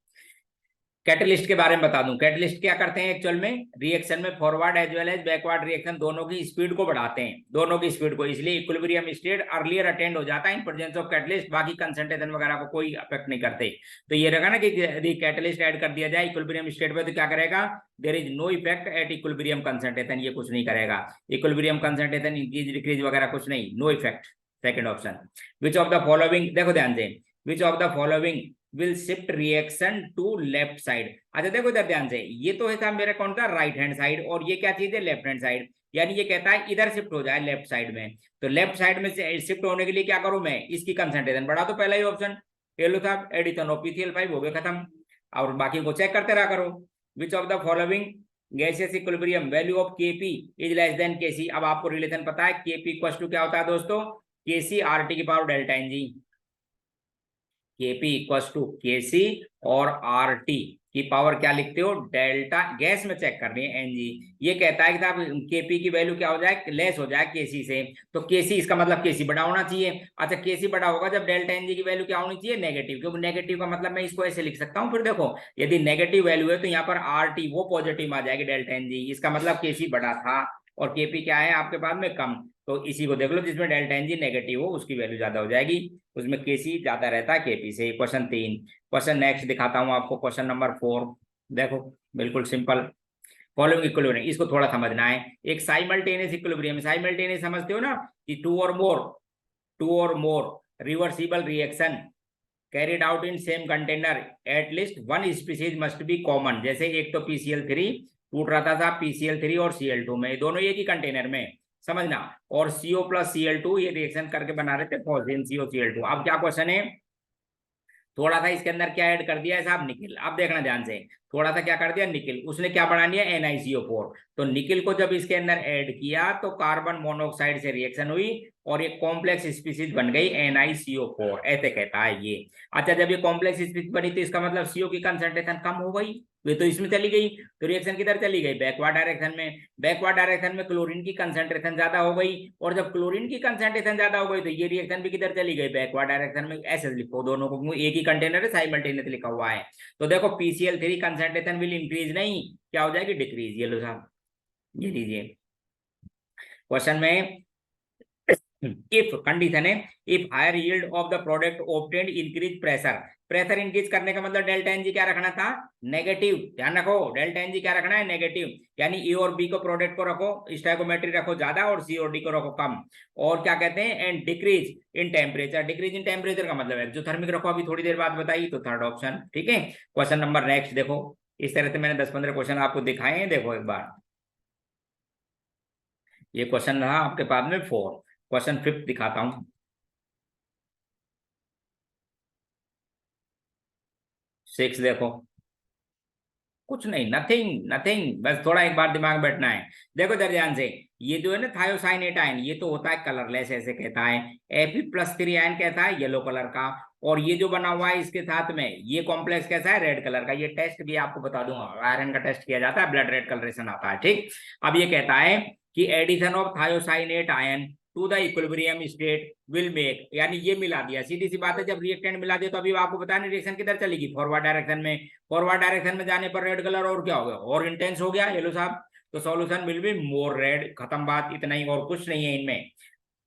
कैटलिस्ट के बारे में बता दूं, कैटलिस्ट क्या करते हैं एक्चुअल में? रिएक्शन में forward as well as backward reaction दोनों की स्पीड को बढ़ाते हैं, दोनों की स्पीड को, इसलिए इक्विलिब्रियम स्टेट अर्लियर अटेंड हो जाता है इन प्रेजेंस ऑफ कैटलिस्ट, बाकी कंसंट्रेशन वगैरह को कोई अफेक्ट नहीं करते। तो ये रहेगा ना कि यदि कैटलिस्ट ऐड कर दिया जाए इक्विलिब्रियम स्टेट पे तो क्या करेगा? There is no effect at equilibrium concentration, ये कुछ नहीं करेगा, इक्विलिब्रियम कंसंट्रेशन इंक्रीज डिक्रीज वगैरह कुछ नहीं, no effect. Second option, which of the following, देखो ध्यान से, which of the following will shift reaction to left side. अच्छा देखो इधर ध्यान से, ये तो है था मेरा कौन सा? राइट हैंड साइड, और ये क्या चीज है? Left hand side. यानी ये कहता है इधर शिफ्ट हो जाए लेफ्ट साइड में, तो लेफ्ट साइड में से शिफ्ट होने के लिए क्या करूं मैं? इसकी कंसंट्रेशन बढ़ा, तो पहला ही ऑप्शन ये लो साहब, एडिशन ऑफ PCl5 हो गया खत्म, और बाकी को चेक करते रहा करो। विच of the following gaseous equilibrium value of Kp is less than Kc। अब आपको रिलेशन पता है, Kp इक्वल टू क्या होता है दोस्तों? Kc RT की power delta Ng, Kp equal to Kc और RT की पावर क्या लिखते हो? डेल्टा, गैस में चेक करनी है Ng। ये कहता है कि साहब Kp की वैल्यू क्या हो जाए? लेस हो जाए Kc से, तो Kc इसका मतलब Kc बड़ा होना चाहिए। अच्छा Kc बड़ा होगा जब डेल्टा Ng की वैल्यू क्या होनी चाहिए? नेगेटिव, क्योंकि नेगेटिव का मतलब मैं इसको ऐसे लिख सकता हूँ, फिर देखो यदि नेगेटिव वैल्यू है तो यहाँ पर RT वो पॉजिटिव आ जाएगी डेल्टा Ng, इसका मतलब Kc बड़ा था और Kp क्या है आपके पास में? कम। तो इसी को देख लो, जिसमें डेल्टा Ng नेगेटिव हो उसकी वैल्यू ज्यादा हो जाएगी, उसमें Kc ज्यादा रहता है Kp से। क्वेश्चन 3। क्वेश्चन नेक्स्ट दिखाता हूं आपको, क्वेश्चन नंबर 4। देखो बिल्कुल सिंपल, फॉलोइंग इक्विलिब्रियम, इसको थोड़ा समझना है। एक साइमल्टेनियस इक्विलिब्रियम, साइमल्टेनियस समझते हो ना, कि टू और more reversible reaction carried out in same container, at least one species must be common. जैसे एक तो PCl3 टूट रहा था PCl3 और Cl2 में, दोनों एक ही कंटेनर में, समझना, और CO प्लस Cl2 ये रिएक्शन करके बना रहे थे फॉस्फेन COCl2। अब क्या क्वेश्चन है? थोड़ा सा इसके अंदर क्या ऐड कर दिया है साहब? निकिल। अब देखना ध्यान से, थोड़ा सा क्या कर दिया? निकिल। उसने क्या बना दिया? NiCO4। तो निकिल को जब इसके अंदर ऐड किया तो कार्बन मोनोऑक्साइड से रिएक्शन हुई और एक कॉम्प्लेक्स स्पीसीज बन गई NiCO4, ऐसे कहता है ये। अच्छा जब ये कॉम्प्लेक्स स्पीसीज बनी तो इसका मतलब CO की कंसंट्रेशन कम हो गई, वे तो इसमें चली गई, तो रिएक्शन किधर चली गई? बैकवर्ड डायरेक्शन में। बैकवर्ड डायरेक्शन में क्लोरीन की कंसंट्रेशन ज्यादा हो गई, और जब क्लोरीन की कंसंट्रेशन ज्यादा हो गई तो ये रिएक्शन भी किधर चली गई? बैकवर्ड डायरेक्शन में। ऐसे लिखो, दोनों को एक ही कंटेनर है, साइमल्टेनियस लिखा हुआ है। तो देखो PCl3 कंसंट्रेशन विल इंक्रीज, नहीं क्या हो जाएगी? डिक्रीज। ये लो साहब, ये लीजिए क्वेश्चन में इफ कंडीशन है, if higher yield of the product obtained increase pressure, pressure increase करने का मतलब डेल्टा एनजी क्या रखना था, नेगेटिव। ध्यान रखो डेल्टा एनजी क्या रखना है, नेगेटिव। यानी ए और बी को प्रोडक्ट को रखो, स्टोइकोमेट्री रखो ज्यादा और सी और डी को रखो कम। और क्या कहते हैं, and decrease in temperature, decrease in temperature का मतलब एक्सोथर्मिक रखो, अभी थोड़ी देर बाद बताइए, तो थर्ड ऑप्शन। ठीक है, क्वेश्चन नंबर नेक्स्ट देखो। इस तरह से मैंने 10-15 क्वेश्चन आपको दिखाए हैं, देखो एक बार। ये क्वेश्चन रहा आपके पास में 4। क्वेश्चन 5 दिखाता हूं। 6 देखो, कुछ नहीं, नथिंग नथिंग, बस थोड़ा एक बार दिमाग में बैठना है। देखो इधर ध्यान से, ये जो है ना थायोसाइनेट आयन, ये तो होता है कलरलेस, ऐसे कहता है। Fe+3 आयन कहता है येलो कलर का। और ये जो बना हुआ है इसके साथ में ये कॉम्प्लेक्स कैसा है, रेड कलर का। ये टेस्ट भी आपको बता दूंगा, आयरन का टेस्ट किया जाता है, ब्लड रेड कलरेशन आता है। ठीक, अब ये कहता है कि addition of thiocyanate ion to the equilibrium state will make, यानी ये मिला दिया, सीधी सी बात है, जब रिएक्टेंट मिला दिया तो अभी आपको पता नहीं रिएक्शन किधर चलेगी, फॉरवर्ड डायरेक्शन में। फॉरवर्ड डायरेक्शन में जाने पर रेड कलर और क्या हो गया, और इंटेंस हो गया येलो साहब, तो solution will be more red, खत्म बात, इतना ही, और कुछ नहीं है इनमें।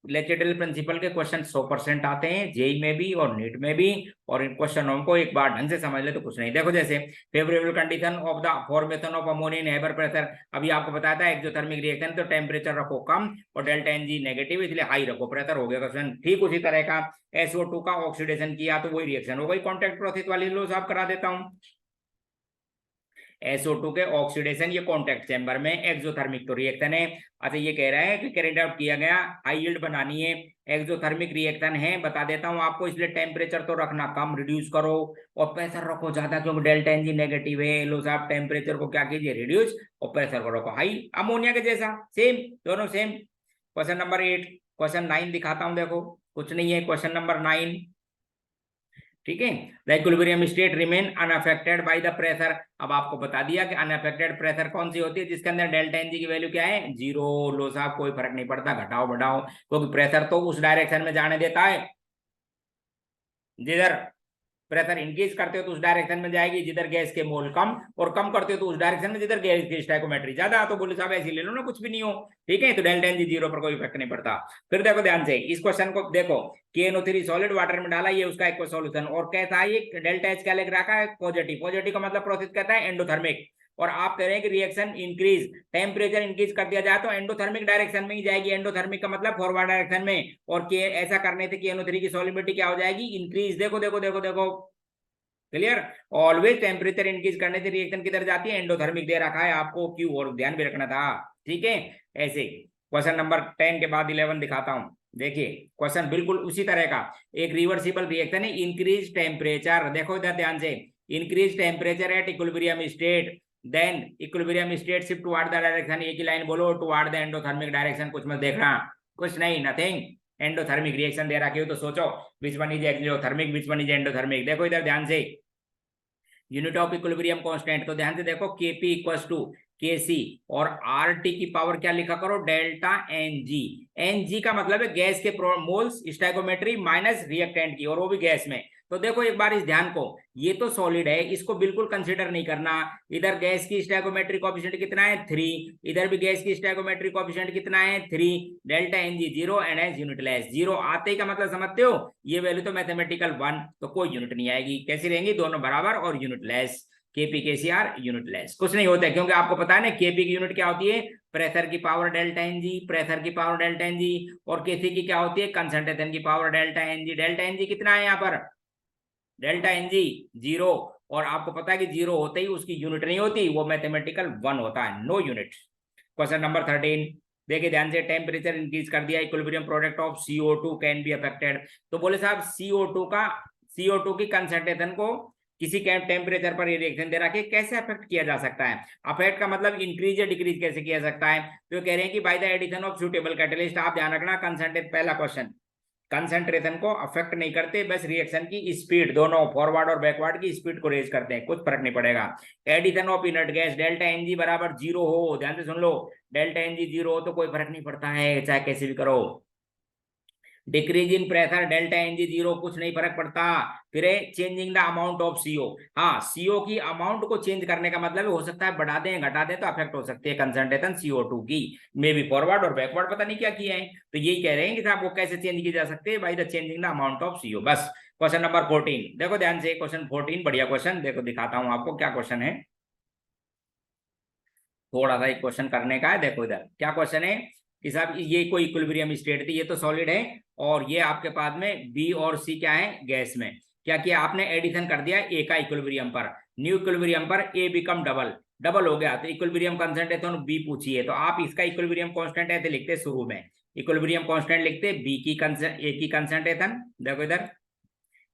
लेचेडल प्रिंसिपल के क्वेश्चन 100% आते हैं जेई में भी और नीट में भी, और इन क्वेश्चनों को एक बार ढंग से समझ ले तो कुछ नहीं। देखो जैसे favourable condition of the formation of ammonia in hyper pressure, अभी आपको बताया था एक्सोथर्मिक रिएक्शन, तो टेम्परेचर रखो कम और डेल्टा एनजी नेगेटिव, इसलिए हाई रखो, प्रेशर हो गया क्वेश्चन। ठीक उसी तरह का SO2 का ऑक्सीडेशन किया तो वही रिएक्शन हो गई, कॉन्टैक्ट प्रोसेस वाली लो साहब करा देता हूँ। SO2 के ऑक्सीडेशन, ये कॉन्टैक्ट चैम्बर में, एक्सोथर्मिक तो रिएक्शन है। अच्छा ये कह रहा है कि कैरिड आउट किया गया, हाई यील्ड बनानी है, एक्सोथर्मिक रिएक्शन है, बता देता हूं आपको, इसलिए टेम्परेचर तो रखना कम, रिड्यूस करो, और प्रेशर रखो ज्यादा, क्योंकि डेल्टा एनजी नेगेटिव है। लो साहब टेम्परेचर को क्या कीजिए, रिड्यूस, और प्रेशर को रखो हाई, अमोनिया के जैसा सेम, दोनों सेम। Question number 8। क्वेश्चन 9 दिखाता हूं, देखो कुछ नहीं है, क्वेश्चन नंबर 9। ठीक है, the equilibrium state remain unaffected by the pressure. अब आपको बता दिया कि अनअफेक्टेड प्रेशर कौन सी होती है, जिसके अंदर डेल्टा एनजी की वैल्यू क्या है, 0। लो साहब कोई फर्क नहीं पड़ता, घटाओ बढ़ाओ, क्योंकि प्रेशर तो उस डायरेक्शन में जाने देता है जिधर प्रेशर इंक्रीज करते हो तो उस डायरेक्शन में जाएगी जिधर गैस के मोल कम, और कम करते हो तो उस डायरेक्शन में जिधर गैस की स्टोइकोमेट्री ज्यादा। तो बोले साहब ऐसे ले लो ना, कुछ भी नहीं हो। ठीक है, तो डेल्टा एनजी 0 पर कोई इफेक्ट नहीं पड़ता। फिर देखो ध्यान से इस क्वेश्चन को, देखो KNO3 सॉलिड वाटर में डाला, ये उसका एक सॉल्यूशन, और कहता है ये डेल्टा एच क्या लिख रखा है, पॉजिटिव। पॉजिटिव का मतलब प्रोसेस कहता है एंडोथर्मिक, और आप कह रहे हैं कि रिएक्शन इंक्रीज, टेम्परेचर इंक्रीज कर दिया जाए तो एंडोथर्मिक डायरेक्शन में ही जाएगी। एंडोथर्मिक का मतलब फॉरवर्ड डायरेक्शन में, और के ऐसा करने से KNO3 की सॉल्युबिलिटी क्या हो जाएगी, इंक्रीज। देखो देखो देखो देखो, क्लियर। ऑलवेज टेम्परेचर इंक्रीज करने से रिएक्शन किधर जाती है, एंडोथर्मिक दे रखा है आपको, क्यों, और ध्यान भी रखना था। ठीक है, ऐसे क्वेश्चन नंबर 10 के बाद 11 दिखाता हूं। देखिए क्वेश्चन बिल्कुल उसी तरह का, एक रिवर्सिबल रिएक्शन है, इंक्रीज टेम्परेचर, देखो इधर ध्यान से, increase temperature at equilibrium state, then equilibrium state shift toward the direction, एक ही लाइन बोलो, टुवर्ड द एंडोथर्मिक डायरेक्शन, कुछ मत देखना, कुछ नहीं, नथिंग। एंडोथर्मिक रिएक्शन दे रखी हो तो सोचो which one is exothermic, which one is endothermic. देखो इधर ध्यान से, यूनिट ऑफ इक्विलिब्रियम कांस्टेंट, तो ध्यान से देखो Kp इक्वल्स टू Kc, और RT की पावर क्या लिखा करो, डेल्टा Ng। Ng का मतलब है गैस के मोल्स स्टोइकोमेट्री माइनस रिएक्टेंट की, और वो भी गैस में। तो देखो एक बार इस ध्यान को, ये तो सॉलिड है, इसको बिल्कुल कंसीडर नहीं करना। इधर गैस की स्टोइकोमेट्री कोएफिशिएंट कितना है, 3, इधर भी गैस की स्टोइकोमेट्री कोएफिशिएंट कितना है, 3, delta Ng 0 and S unitless. 0 आते ही का मतलब समझते हो, ये वैल्यू तो मैथमेटिकल 1, तो कोई यूनिट नहीं आएगी, कैसी रहेंगी, दोनों बराबर और यूनिटलेस। Kp KCr यूनिटलेस, कुछ नहीं होता है, क्योंकि आपको पता है ना Kp की यूनिट क्या होती है, प्रेशर की पावर डेल्टा Ng, प्रेशर की पावर डेल्टा Ng, और Kc की क्या होती है, कंसंट्रेशन की power delta Ng। Delta Ng कितना है यहाँ पर, डेल्टा Ng 0, और आपको पता है कि 0 होते ही उसकी यूनिट नहीं होती, वो मैथमेटिकल 1 होता है, नो यूनिट। क्वेश्चन नंबर 13, देखिए ध्यान से, टेम्परेचर इंक्रीज कर दिया, equilibrium product of CO2 can be affected. तो बोले साहब CO2 की कंसंट्रेशन को किसी टेम्परेचर पर रिएक्शन दे रखा है, कैसे अफेक्ट किया जा सकता है। अफेक्ट का मतलब इंक्रीज या डिक्रीज कैसे किया सकता है, तो कह रहे हैं कि by the addition of suitable catalyst. आप ध्यान रखना, कंसंट्रेट, पहला क्वेश्चन, कंसंट्रेशन को अफेक्ट नहीं करते, बस रिएक्शन की स्पीड, दोनों फॉरवर्ड और बैकवर्ड की स्पीड को रेज करते हैं, कुछ फर्क नहीं पड़ेगा। Addition of inert gas, delta Ng बराबर 0 हो, ध्यान से सुन लो, डेल्टा Ng 0 हो तो कोई फर्क नहीं पड़ता है, चाहे कैसे भी करो। Decrease in pressure delta N G zero, कुछ नहीं फर्क पड़ता। फिर changing the amount of CO, हाँ सीओ की अमाउंट को चेंज करने का मतलब हो सकता है बढ़ा दें घटा दें तो अफेक्ट हो सकती है कंसंट्रेशन CO2 की, मे बी फॉरवर्ड और बैकवर्ड पता नहीं क्या किया है। तो यही कह रहे हैं कि साहब वो कैसे चेंज की जा सकती है, by the changing the amount of CO. बस क्वेश्चन नंबर 14 देखो ध्यान से, क्वेश्चन 14 बढ़िया क्वेश्चन, देखो दिखाता हूं आपको क्या क्वेश्चन है। थोड़ा सा एक क्वेश्चन करने का है, देखो इधर क्या क्वेश्चन है कि साहब ये कोई इक्विलिब्रियम स्टेट थी, ये तो सॉलिड है और ये आपके पास में बी और सी क्या है गैस में। क्या किया आपने, एडिशन कर दिया ए का इक्विलिब्रियम पर, न्यू इक्विलिब्रियम पर ए बिकम डबल, डबल हो गया तो इक्विलिब्रियम कंसंट्रेशन बी पूछी है, तो आप इसका इक्विलिब्रियम कांस्टेंट ऐसे लिखते शुरू में, इक्विलिब्रियम कांस्टेंट लिखते बी की ए की कंसंट्रेशन, देखो इधर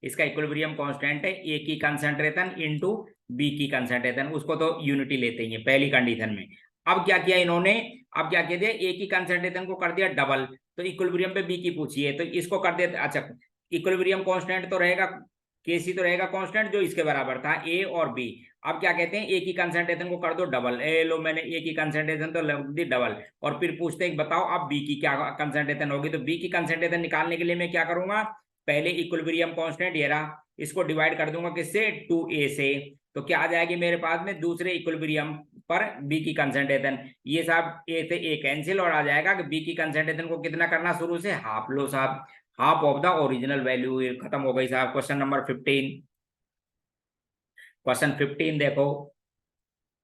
इसका इक्विलिब्रियम कांस्टेंट है ए की कंसंट्रेशन इनटू बी की कंसंट्रेशन, उसको तो यूनिटी लेते ही है पहली कंडीशन में। अब क्या किया इन्होंने, अब क्या किया ए की कंसंट्रेशन को कर दिया डबल, तो इक्विलिब्रियम पे बी की पूछी है तो इसको कर दिया, अच्छा इक्विलिब्रियम कांस्टेंट तो रहेगा केसी तो रहेगा कांस्टेंट जो इसके बराबर था ए और बी। अब क्या कहते हैं ए की कंसंट्रेशन को कर दो डबल, ए लो मैंने ए की कंसंट्रेशन तो लग दी डबल, और फिर पूछते हैं बताओ अब बी की क्या कंसंट्रेशन होगी, तो बी की कंसंट्रेशन निकालने के लिए मैं क्या करूंगा, पहले इक्विलिब्रियम कांस्टेंट ये रहा, इसको डिवाइड कर दूंगा किससे 2a से, तो क्या आ जाएगी मेरे पास में दूसरे इक्विलिब्रियम पर बी की कंसंट्रेशन, ये साहब ए से ए कैंसिल और आ जाएगा कि बी की कंसंट्रेशन को कितना करना शुरू से हाफ लो साहब, half of the original value, खत्म हो गई साहब। क्वेश्चन नंबर 15, क्वेश्चन 15 देखो,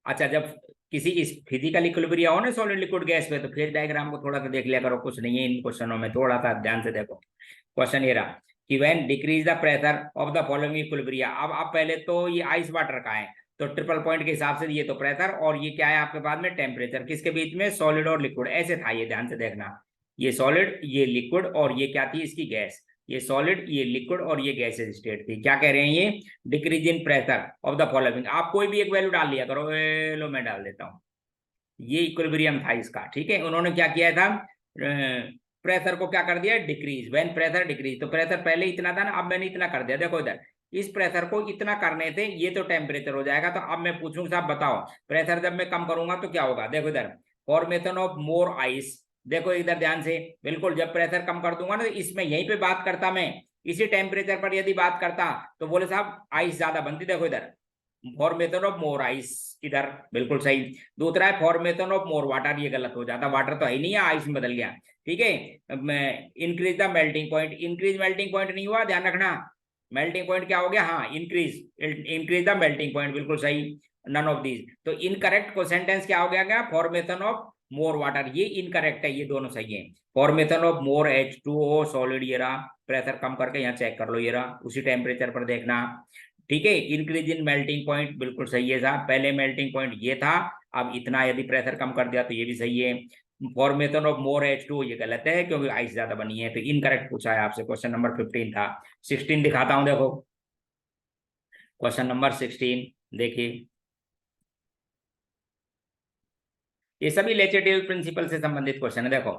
अच्छा जब किसी फिजिकल इक्विलिब्रियम हो ना सॉलिड लिक्विड गैस पे तो फेज डायग्राम को थोड़ा सा देख लिया करो, कुछ नहीं है इन क्वेश्चनों में, थोड़ा सा ध्यान से देखो। क्वेश्चन ये रहा कि when decrease the pressure of the following equilibria, अब पहले तो ये आइस वाटर का है तो ट्रिपल पॉइंट के हिसाब से ये तो प्रेशर और ये क्या है आपके पास में टेम्परेचर, किसके बीच में, सॉलिड और लिक्विड, ऐसे था ये, ध्यान से देखना, ये सॉलिड ये लिक्विड और ये क्या थी इसकी गैस, ये सॉलिड ये लिक्विड और ये गैसेज स्टेट थी। क्या कह रहे हैं ये, decrease in pressure of the following, आप कोई भी एक वैल्यू डाल लिया करो, लो मैं डाल देता हूँ, ये इक्विलिब्रियम था इसका, ठीक है। उन्होंने क्या किया था, प्रेशर को क्या कर दिया डिक्रीज, व्हेन प्रेशर डिक्रीज, तो प्रेशर पहले इतना था ना, अब मैंने इतना कर दिया, देखो इधर इस प्रेशर को इतना करने थे, ये तो टेम्परेचर हो जाएगा, तो अब मैं पूछूंगा साहब बताओ प्रेशर जब मैं कम करूंगा तो क्या होगा, देखो इधर फॉर्मेशन ऑफ मोर आइस, देखो इधर ध्यान से, बिल्कुल जब प्रेशर कम कर दूंगा ना, इसमें यहीं पे बात करता मैं, इसी टेम्परेचर पर यदि बात करता तो बोले साहब आइस ज्यादा बनती, देखो इधर फॉर्मेशन ऑफ मोर आइस, इधर बिल्कुल सही। दूसरा है फॉर्मेशन ऑफ मोर वाटर, ये गलत हो जाता, वाटर तो है ही नहीं है, आइस में बदल गया, ठीक है। Increase the melting point, increase melting point नहीं हुआ, ध्यान रखना, मेल्टिंग पॉइंट क्या हो गया, हाँ इंक्रीज द मेल्टिंग पॉइंट, बिल्कुल सही, नन ऑफ दीज, तो इनकरेक्ट को सेंटेंस क्या हो गया फॉर्मेशन ऑफ मोर वाटर, ये इनकरेक्ट है, ये दोनों सही है। Formation of more H2O solid, ये रहा, प्रेशर कम करके यहाँ चेक कर लो, ये रहा उसी टेम्परेचर पर देखना, ठीक है। इंक्रीज इन मेल्टिंग पॉइंट बिल्कुल सही है साहब, पहले मेल्टिंग पॉइंट ये था, अब इतना यदि प्रेशर कम कर दिया तो ये भी सही है। फॉर्मेशन ऑफ मोर H2 ये गलत है क्योंकि आइस ज्यादा बनी है, तो इनकरेक्ट पूछा है आपसे, क्वेश्चन नंबर 15 था। 16 दिखाता हूं, देखो क्वेश्चन नंबर 16 देखिए, ये सभी लेचेटिव प्रिंसिपल से संबंधित क्वेश्चन है, देखो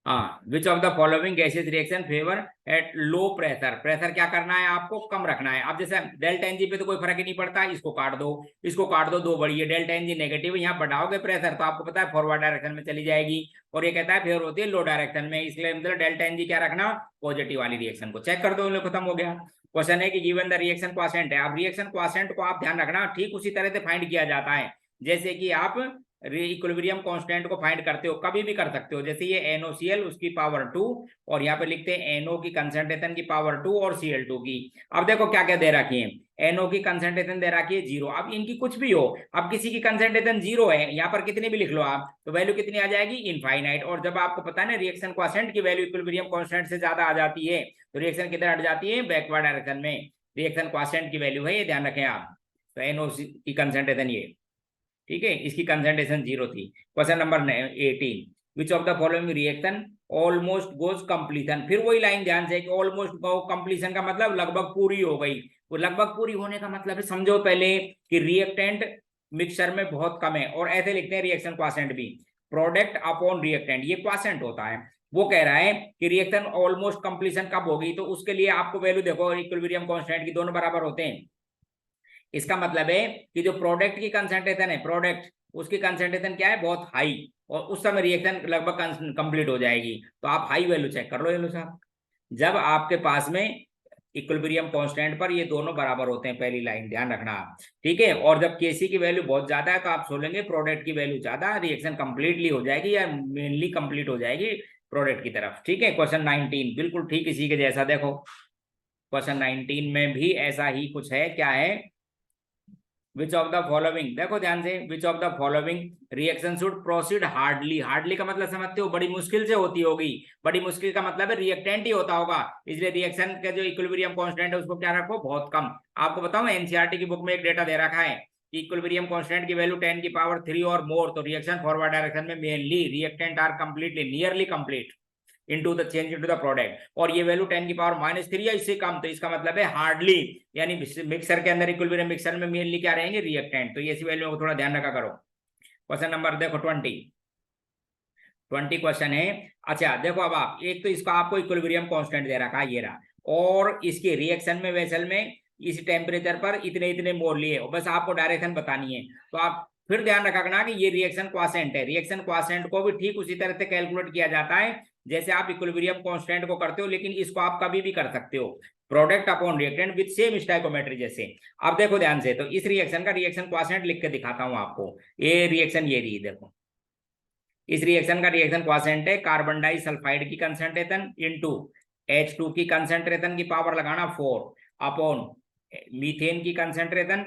हाँ, विच of the following gases reaction favour at low pressure, pressure क्या करना है आपको कम रखना है। अब जैसे डेल्टा एनजी पे तो कोई फर्क ही नहीं पड़ता, इसको काट दो, इसको काट दो, दो बढ़िए, डेल्टा एनजी नेगेटिव, यहाँ बढ़ाओगे प्रेशर तो आपको पता है फॉरवर्ड डायरेक्शन में चली जाएगी, और ये कहता है फेवर होती है लो डायरेक्शन में, इसलिए मतलब डेल्टा एनजी क्या रखना, पॉजिटिव वाली रिएक्शन को चेक कर दो, खत्म हो गया। क्वेश्चन है कि गिवन द रिएक्शन क्वासेंट है, अब रिएक्शन क्वासेंट को आप ध्यान रखना ठीक उसी तरह से फाइंड किया जाता है जैसे कि आप इक्विलिब्रियम कांस्टेंट को फाइंड करते हो, कभी भी कर सकते हो, जैसे ये NOCl उसकी पावर 2 और यहाँ पे लिखते हैं NO की कंसंट्रेशन की पावर 2 और Cl2 की। अब देखो क्या क्या दे रखी है, NO की कंसंट्रेशन दे रखी है 0, अब इनकी कुछ भी हो, अब किसी की कंसंट्रेशन 0 है, यहाँ पर कितनी भी लिख लो आप तो वैल्यू कितनी आ जाएगी इनफाइनाइट, और जब आपको पता है ना रिएक्शन क्वासेंट की वैल्यू इक्विलिब्रियम कांस्टेंट से ज्यादा आ जाती है तो रिएक्शन किधर हट जाती है, बैकवर्ड डायरेक्शन में, रिएक्शन क्वासेंट की वैल्यू है ये, ध्यान रखें आप। तो NO की कंसंट्रेशन ये, ठीक है, इसकी कंसंट्रेशन 0 थी। Question number 18, which of the following reaction almost goes completion, फिर वही लाइन ध्यान से कि ऑलमोस्ट कंप्लीशन का मतलब लगभग पूरी हो गई, वो लगभग पूरी होने का मतलब है समझो पहले कि रिएक्टेंट मिक्सचर में बहुत कम है, और ऐसे लिखते हैं रिएक्शन क्वासेंट भी, प्रोडक्ट अपॉन रिएक्टेंट, ये क्वासेंट होता है। वो कह रहा है कि रिएक्शन ऑलमोस्ट कंप्लीशन कब होगी, तो उसके लिए आपको वैल्यू देखो इक्विलिब्रियम कांस्टेंट की दोनों बराबर होते हैं, इसका मतलब है कि जो प्रोडक्ट की कंसंट्रेशन है, प्रोडक्ट उसकी कंसंट्रेशन क्या है, बहुत हाई, और उस समय रिएक्शन लगभग कंप्लीट हो जाएगी। तो आप हाई वैल्यू चेक कर लो, ये लो साहब। जब आपके पास में इक्विलिब्रियम कांस्टेंट पर ये दोनों बराबर होते हैं, पहली लाइन ध्यान रखना आप, ठीक है। और जब केसी की वैल्यू बहुत ज्यादा है तो आप सोचेंगे प्रोडक्ट की वैल्यू ज्यादा, रिएक्शन कंप्लीटली हो जाएगी या मेनली कंप्लीट हो जाएगी प्रोडक्ट की तरफ, ठीक है। क्वेश्चन 19 बिल्कुल ठीक इसी के जैसा, देखो क्वेश्चन 19 में भी ऐसा ही कुछ है, क्या है, विच ऑफ द फॉलोइंग, देखो ध्यान से, which of the following reaction should proceed hardly, hardly का मतलब समझते हो, बड़ी मुश्किल से होती होगी, बड़ी मुश्किल का मतलब है रिएक्टेंट ही होता होगा, इसलिए रिएक्शन का जो इक्विलिब्रियम कांस्टेंट है उसको क्या रखो, बहुत कम। आपको बताऊं एनसीईआरटी की बुक में एक डेटा दे रखा है, इक्विलिब्रियम कांस्टेंट की वैल्यू 10 की पावर 3 और मोर, तो रिएक्शन फॉरवर्ड डायरेक्शन में mainly reactant are completely nearly complete into the change into the product, और ये वैल्यू 10 की पावर -3 या इससे कम, तो इसका मतलब है हार्डली, यानी मिक्सर के अंदर इक्विलिब्रियम मिक्सर में मेनली क्या रहेंगे, रिएक्टेंट। तो ये ऐसी वैल्यू को थोड़ा ध्यान रखा करो। क्वेश्चन नंबर देखो 20 क्वेश्चन है। अच्छा देखो, अब आप एक तो इसका आपको इक्विलिब्रियम कांस्टेंट दे रखा है ये रहा, और इसके रिएक्शन में वेसल में इस टेम्परेचर पर इतने इतने मोल लिए, और बस आपको डायरेक्शन बतानी है। तो आप फिर ध्यान रखना कि ये रिएक्शन क्वासेंट है, रिएक्शन क्वासेंट को भी ठीक उसी तरह से कैलकुलेट किया जाता है जैसे आप इक्विलिब्रियम कांस्टेंट को करते हो, लेकिन इसको आप कभी भी कर सकते हो, product upon reactant with same stoichiometry जैसे। अब देखो ध्यान से, तो इस रिएक्शन का रिएक्शन क्वासेंट लिख के दिखाता हूं आपको, ये रिएक्शन ये रही, देखो इस रिएक्शन का रिएक्शन क्वासेंट है कार्बन डाई सल्फाइड की कंसंट्रेशन इनटू H2 की कंसंट्रेशन की पावर लगाना 4 अपॉन मीथेन की कंसंट्रेशन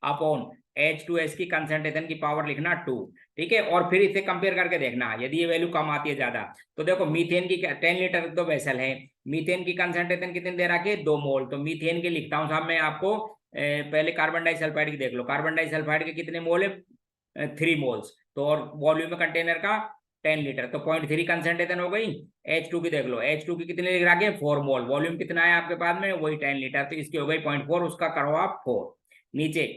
अपॉन H2S की कंसंट्रेशन की पावर लिखना 2, ठीक है। और फिर इसे कंपेयर करके देखना, यदि ये वैल्यू कम आती है ज्यादा, तो देखो मीथेन की 10 लीटर तो वेसल है, मीथेन की कंसंट्रेशन कितनी दे रखी है, 2 मोल, तो मीथेन के लिखता हूँ साहब मैं आपको, पहले कार्बन डाइसल्फाइड की देख लो, कार्बन डाइसल्फाइड के कितने मोल है, 3 मोल्स, तो और वॉल्यूम कंटेनर का 10 लीटर, तो 0.3 कंसंट्रेशन हो गई। H2 की देख लो, H2 की कितने लिख रखे 4 मोल, वॉल्यूम कितना है आपके पास में, वही 10 लीटर, तो इसकी हो गई 0.4, उसका करो आप 4। नीचे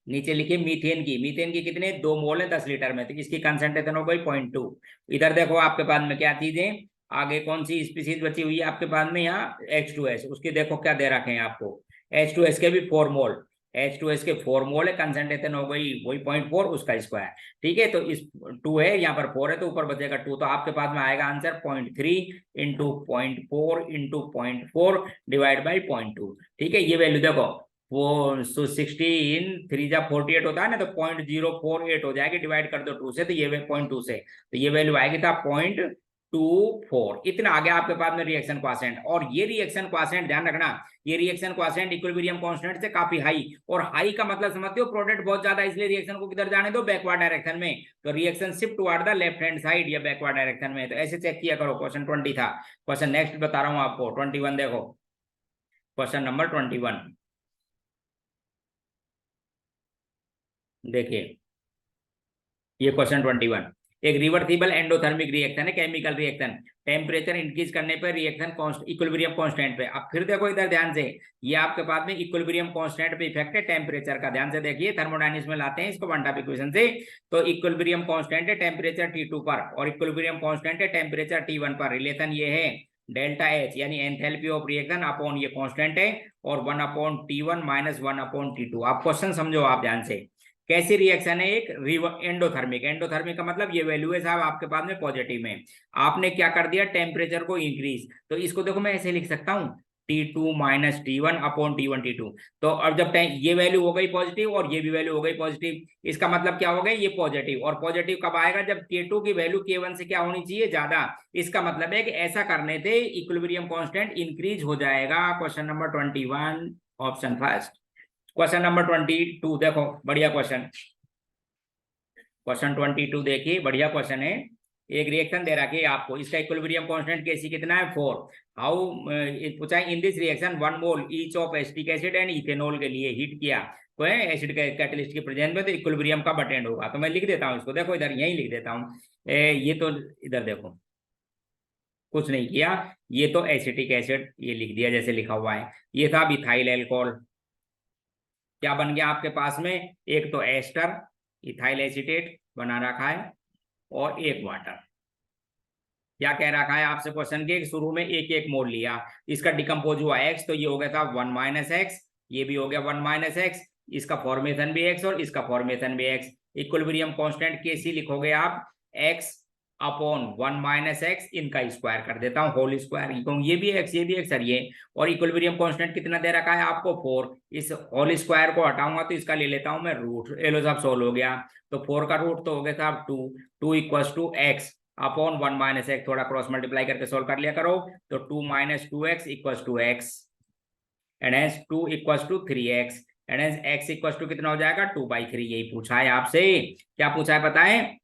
नीचे लिखिए मीथेन की कितने 2 मोल है 10 लीटर में, तो इसकी कंसंट्रेशन हो गई 0.2। इधर देखो आपके पास में क्या चीजें, आगे कौन सी स्पीसीज बची हुई है आपके पास में, यहाँ H2S, उसके देखो क्या दे रखे हैं आपको, H2S के भी 4 मोल, H2S के 4 मोल है, कंसंट्रेशन हो गई वही 0.4, उसका स्क्वायर, ठीक है। तो इस 2 है, यहाँ पर 4 है, तो ऊपर बचेगा 2, तो आपके पास में आएगा answer 0.3 into 0.4 into 0.4 divide by 0.2, ठीक है। ये वैल्यू देखो वो 16 3 जा 48 होता है ना, तो 0.048 हो जाएगी, डिवाइड कर दो 2 से, तो ये 0.2 से, तो ये वैल्यू आएगी था 0.24। इतना आ गया आपके पास में रिएक्शन क्वासेंट। और ये रिएक्शन क्वासेंट ध्यान रखना, ये रिएक्शन क्वासेंट इक्विलिब्रियम कांस्टेंट से काफी हाई, और हाई का मतलब समझते हो प्रोडक्ट बहुत ज्यादा, इसलिए रिएक्शन को किधर जाने दो, बैकवर्ड डायरेक्शन में, तो reaction shift toward the left hand side या बैकवर्ड डायरेक्शन में, तो ऐसे चेक किया करो। क्वेश्चन 20 था। क्वेश्चन नेक्स्ट बता रहा हूं आपको, 21 देखो, क्वेश्चन नंबर 21 देखिए, ये क्वेश्चन 21, एक रिवर्सिबल एंडोथर्मिक रिएक्शन है, केमिकल रिएक्शन, टेम्परेचर इंक्रीज करने पर रिएक्शन इक्विलिब्रियम कांस्टेंट पे। अब फिर देखो इधर ध्यान से, ये आपके पास में इक्विलिब्रियम कांस्टेंट पे इफेक्ट है टेम्परेचर का, ध्यान से देखिए, थर्मोडायनेमिक्स में लाते हैं इसको वन टॉप इक्वेशन से। तो इक्विलिब्रियम कांस्टेंट है टेम्परेचर T2 पर, और इक्विलिब्रियम कांस्टेंट है टेम्परेचर T1 पर, रिलेशन ये है डेल्टा H, यानी एंथैल्पी ऑफ रिएक्शन अपॉन ये कांस्टेंट है, और 1/T1 - 1/T2। आप क्वेश्चन समझो आप ध्यान से, कैसी रिएक्शन है, एक एंडोथर्मिक, एंडोथर्मिक का मतलब ये वैल्यू है साहब आपके पास में पॉजिटिव में, आपने क्या कर दिया टेम्परेचर को इंक्रीज, तो इसको देखो मैं ऐसे लिख सकता हूँ T2 - T1/T1 T2। तो अब जब ये वैल्यू हो गई पॉजिटिव और ये भी वैल्यू हो गई पॉजिटिव, इसका मतलब क्या हो गया, ये पॉजिटिव, और पॉजिटिव कब आएगा, जब K2 की वैल्यू K1 से क्या होनी चाहिए, ज्यादा। इसका मतलब है कि ऐसा करने से इक्विलिब्रियम कांस्टेंट इंक्रीज हो जाएगा। Question number 21 option first. Question number 22 देखो, बढ़िया क्वेश्चन, क्वेश्चन 22 देखिए, बढ़िया क्वेश्चन है। एक रिएक्शन दे रखी है आपको, इसका इक्विलिब्रियम कांस्टेंट Kc कितना है 4, हाउ पूछा है, in this reaction 1 mole each of acetic acid and ethanol के लिए हीट किया तो है एसिड के कैटलिस्ट के प्रेजेंस में, तो इक्विलिब्रियम कब अटेंड होगा, तो मैं लिख देता हूँ इसको, देखो इधर यही लिख देता हूँ, ये तो इधर देखो कुछ नहीं किया, ये तो एसिटिक एसिड ये लिख दिया जैसे लिखा हुआ है, ये था इथाइल एल्कोहल, क्या बन गया आपके पास में, एक तो एस्टर इथाइल एसीटेट बना रखा है, और एक वाटर। क्या कह रखा है आपसे क्वेश्चन के, शुरू में एक एक मोल लिया, इसका डिकम्पोज हुआ x, तो ये हो गया था 1 - x, ये भी हो गया 1 - x, इसका फॉर्मेशन भी एक्स और इसका फॉर्मेशन भी एक्स। इक्विलिब्रियम कांस्टेंट केसी लिखोगे आप एक्स अपॉन 1 माइनस एक्स, इनका स्क्वायर कर देता हूँ होल स्क्वायर, ये भी एक्स ये भी एक्स सर ये। और इक्विलिब्रियम कांस्टेंट कितना दे रखा है आपको 4, इस होल स्क्वायर को हटाऊंगा तो इसका ले लेता हूं मैं रूट। लो साहब सोल्व हो गया। तो 4 का रूट तो हो गया साहब 2, 2 equals to x upon 1 minus x, थोड़ा क्रॉस मल्टीप्लाई करके सोल्व कर लिया करो। तो 2 minus 2x equals to x and hence 2 equals to 3x एंड हेंस x इक्वल्स टू कितना हो जाएगा 2/3। यही पूछा है आपसे। क्या पूछा है पता है?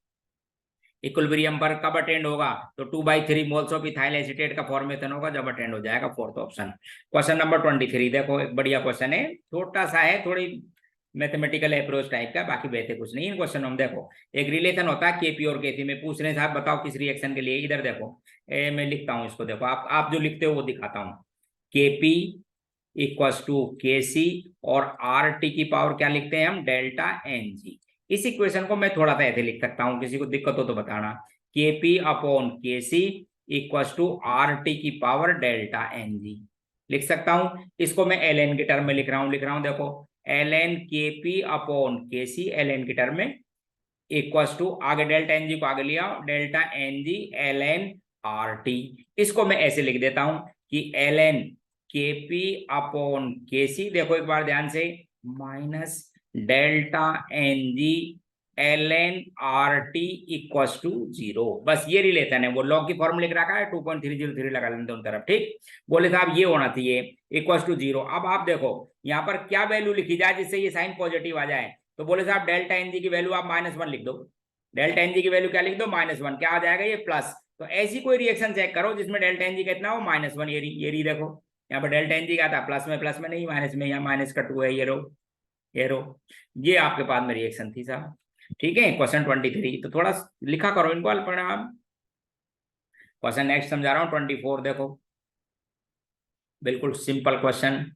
इक्विलिब्रियम पर कब अटेंड होगा? तो 2/3 मोल्स ऑफ इथाइल एसीटेट का फॉर्मेशन होगा जब अटेंड हो जाएगा, फोर्थ ऑप्शन। क्वेश्चन नंबर 23 देखो, एक बढ़िया क्वेश्चन है, छोटा सा है, थोड़ी मैथमेटिकल अप्रोच टाइप का, बाकी वैसे कुछ नहीं। इन क्वेश्चन में देखो एक रिलेशन होता है केपी और केसी में, पूछ रहे साहब बताओ किस रिएक्शन के लिए। इधर देखो मैं लिखता हूँ इसको, देखो आप जो लिखते हो वो दिखाता हूँ। केपी इक्वल्स टू केसी और आर टी की पावर क्या लिखते हैं हम? Delta N G. इस इक्वेशन को मैं थोड़ा सा ऐसे लिख सकता हूं, किसी को दिक्कत हो तो बताना। KP upon KC equals to R T की पावर डेल्टा एन जी लिख सकता हूं। इसको मैं एल एन के टर्म में लिख रहा हूं देखो L N K P upon K C L N के टर्म में इक्वल्स टू, आगे डेल्टा एन जी को आगे लिया delta N G L N R T. इसको मैं ऐसे लिख देता हूं कि L N K P upon K C, देखो एक बार ध्यान से, minus delta N G L N R T equals to 0। बस ये रिलेशन है, वो लॉग की फॉर्म लिख रखा है 2.303 लगा लेते दोनों तरफ, ठीक। बोले साहब ये होना चाहिए इक्वल्स टू 0। अब आप देखो यहाँ पर क्या वैल्यू लिखी जाए जिससे ये साइन पॉजिटिव आ जाए। तो बोले साहब डेल्टा एन जी की वैल्यू आप -1 लिख दो। डेल्टा एन जी की वैल्यू क्या लिख दो? -1। क्या आ जाएगा ये? प्लस। तो ऐसी कोई रिएक्शन चेक करो जिसमें डेल्टा एन जी कितना हो? -1। ये री देखो यहाँ पर डेल्टा एन जी क्या था? प्लस में नहीं माइनस में, यहाँ -2 है, ये रो। ये आपके पास में रिएक्शन थी साहब, ठीक है। क्वेश्चन 23 तो थोड़ा लिखा करो इनको परिणाम। क्वेश्चन नेक्स्ट समझा रहा हूँ 24 देखो, बिल्कुल सिंपल क्वेश्चन,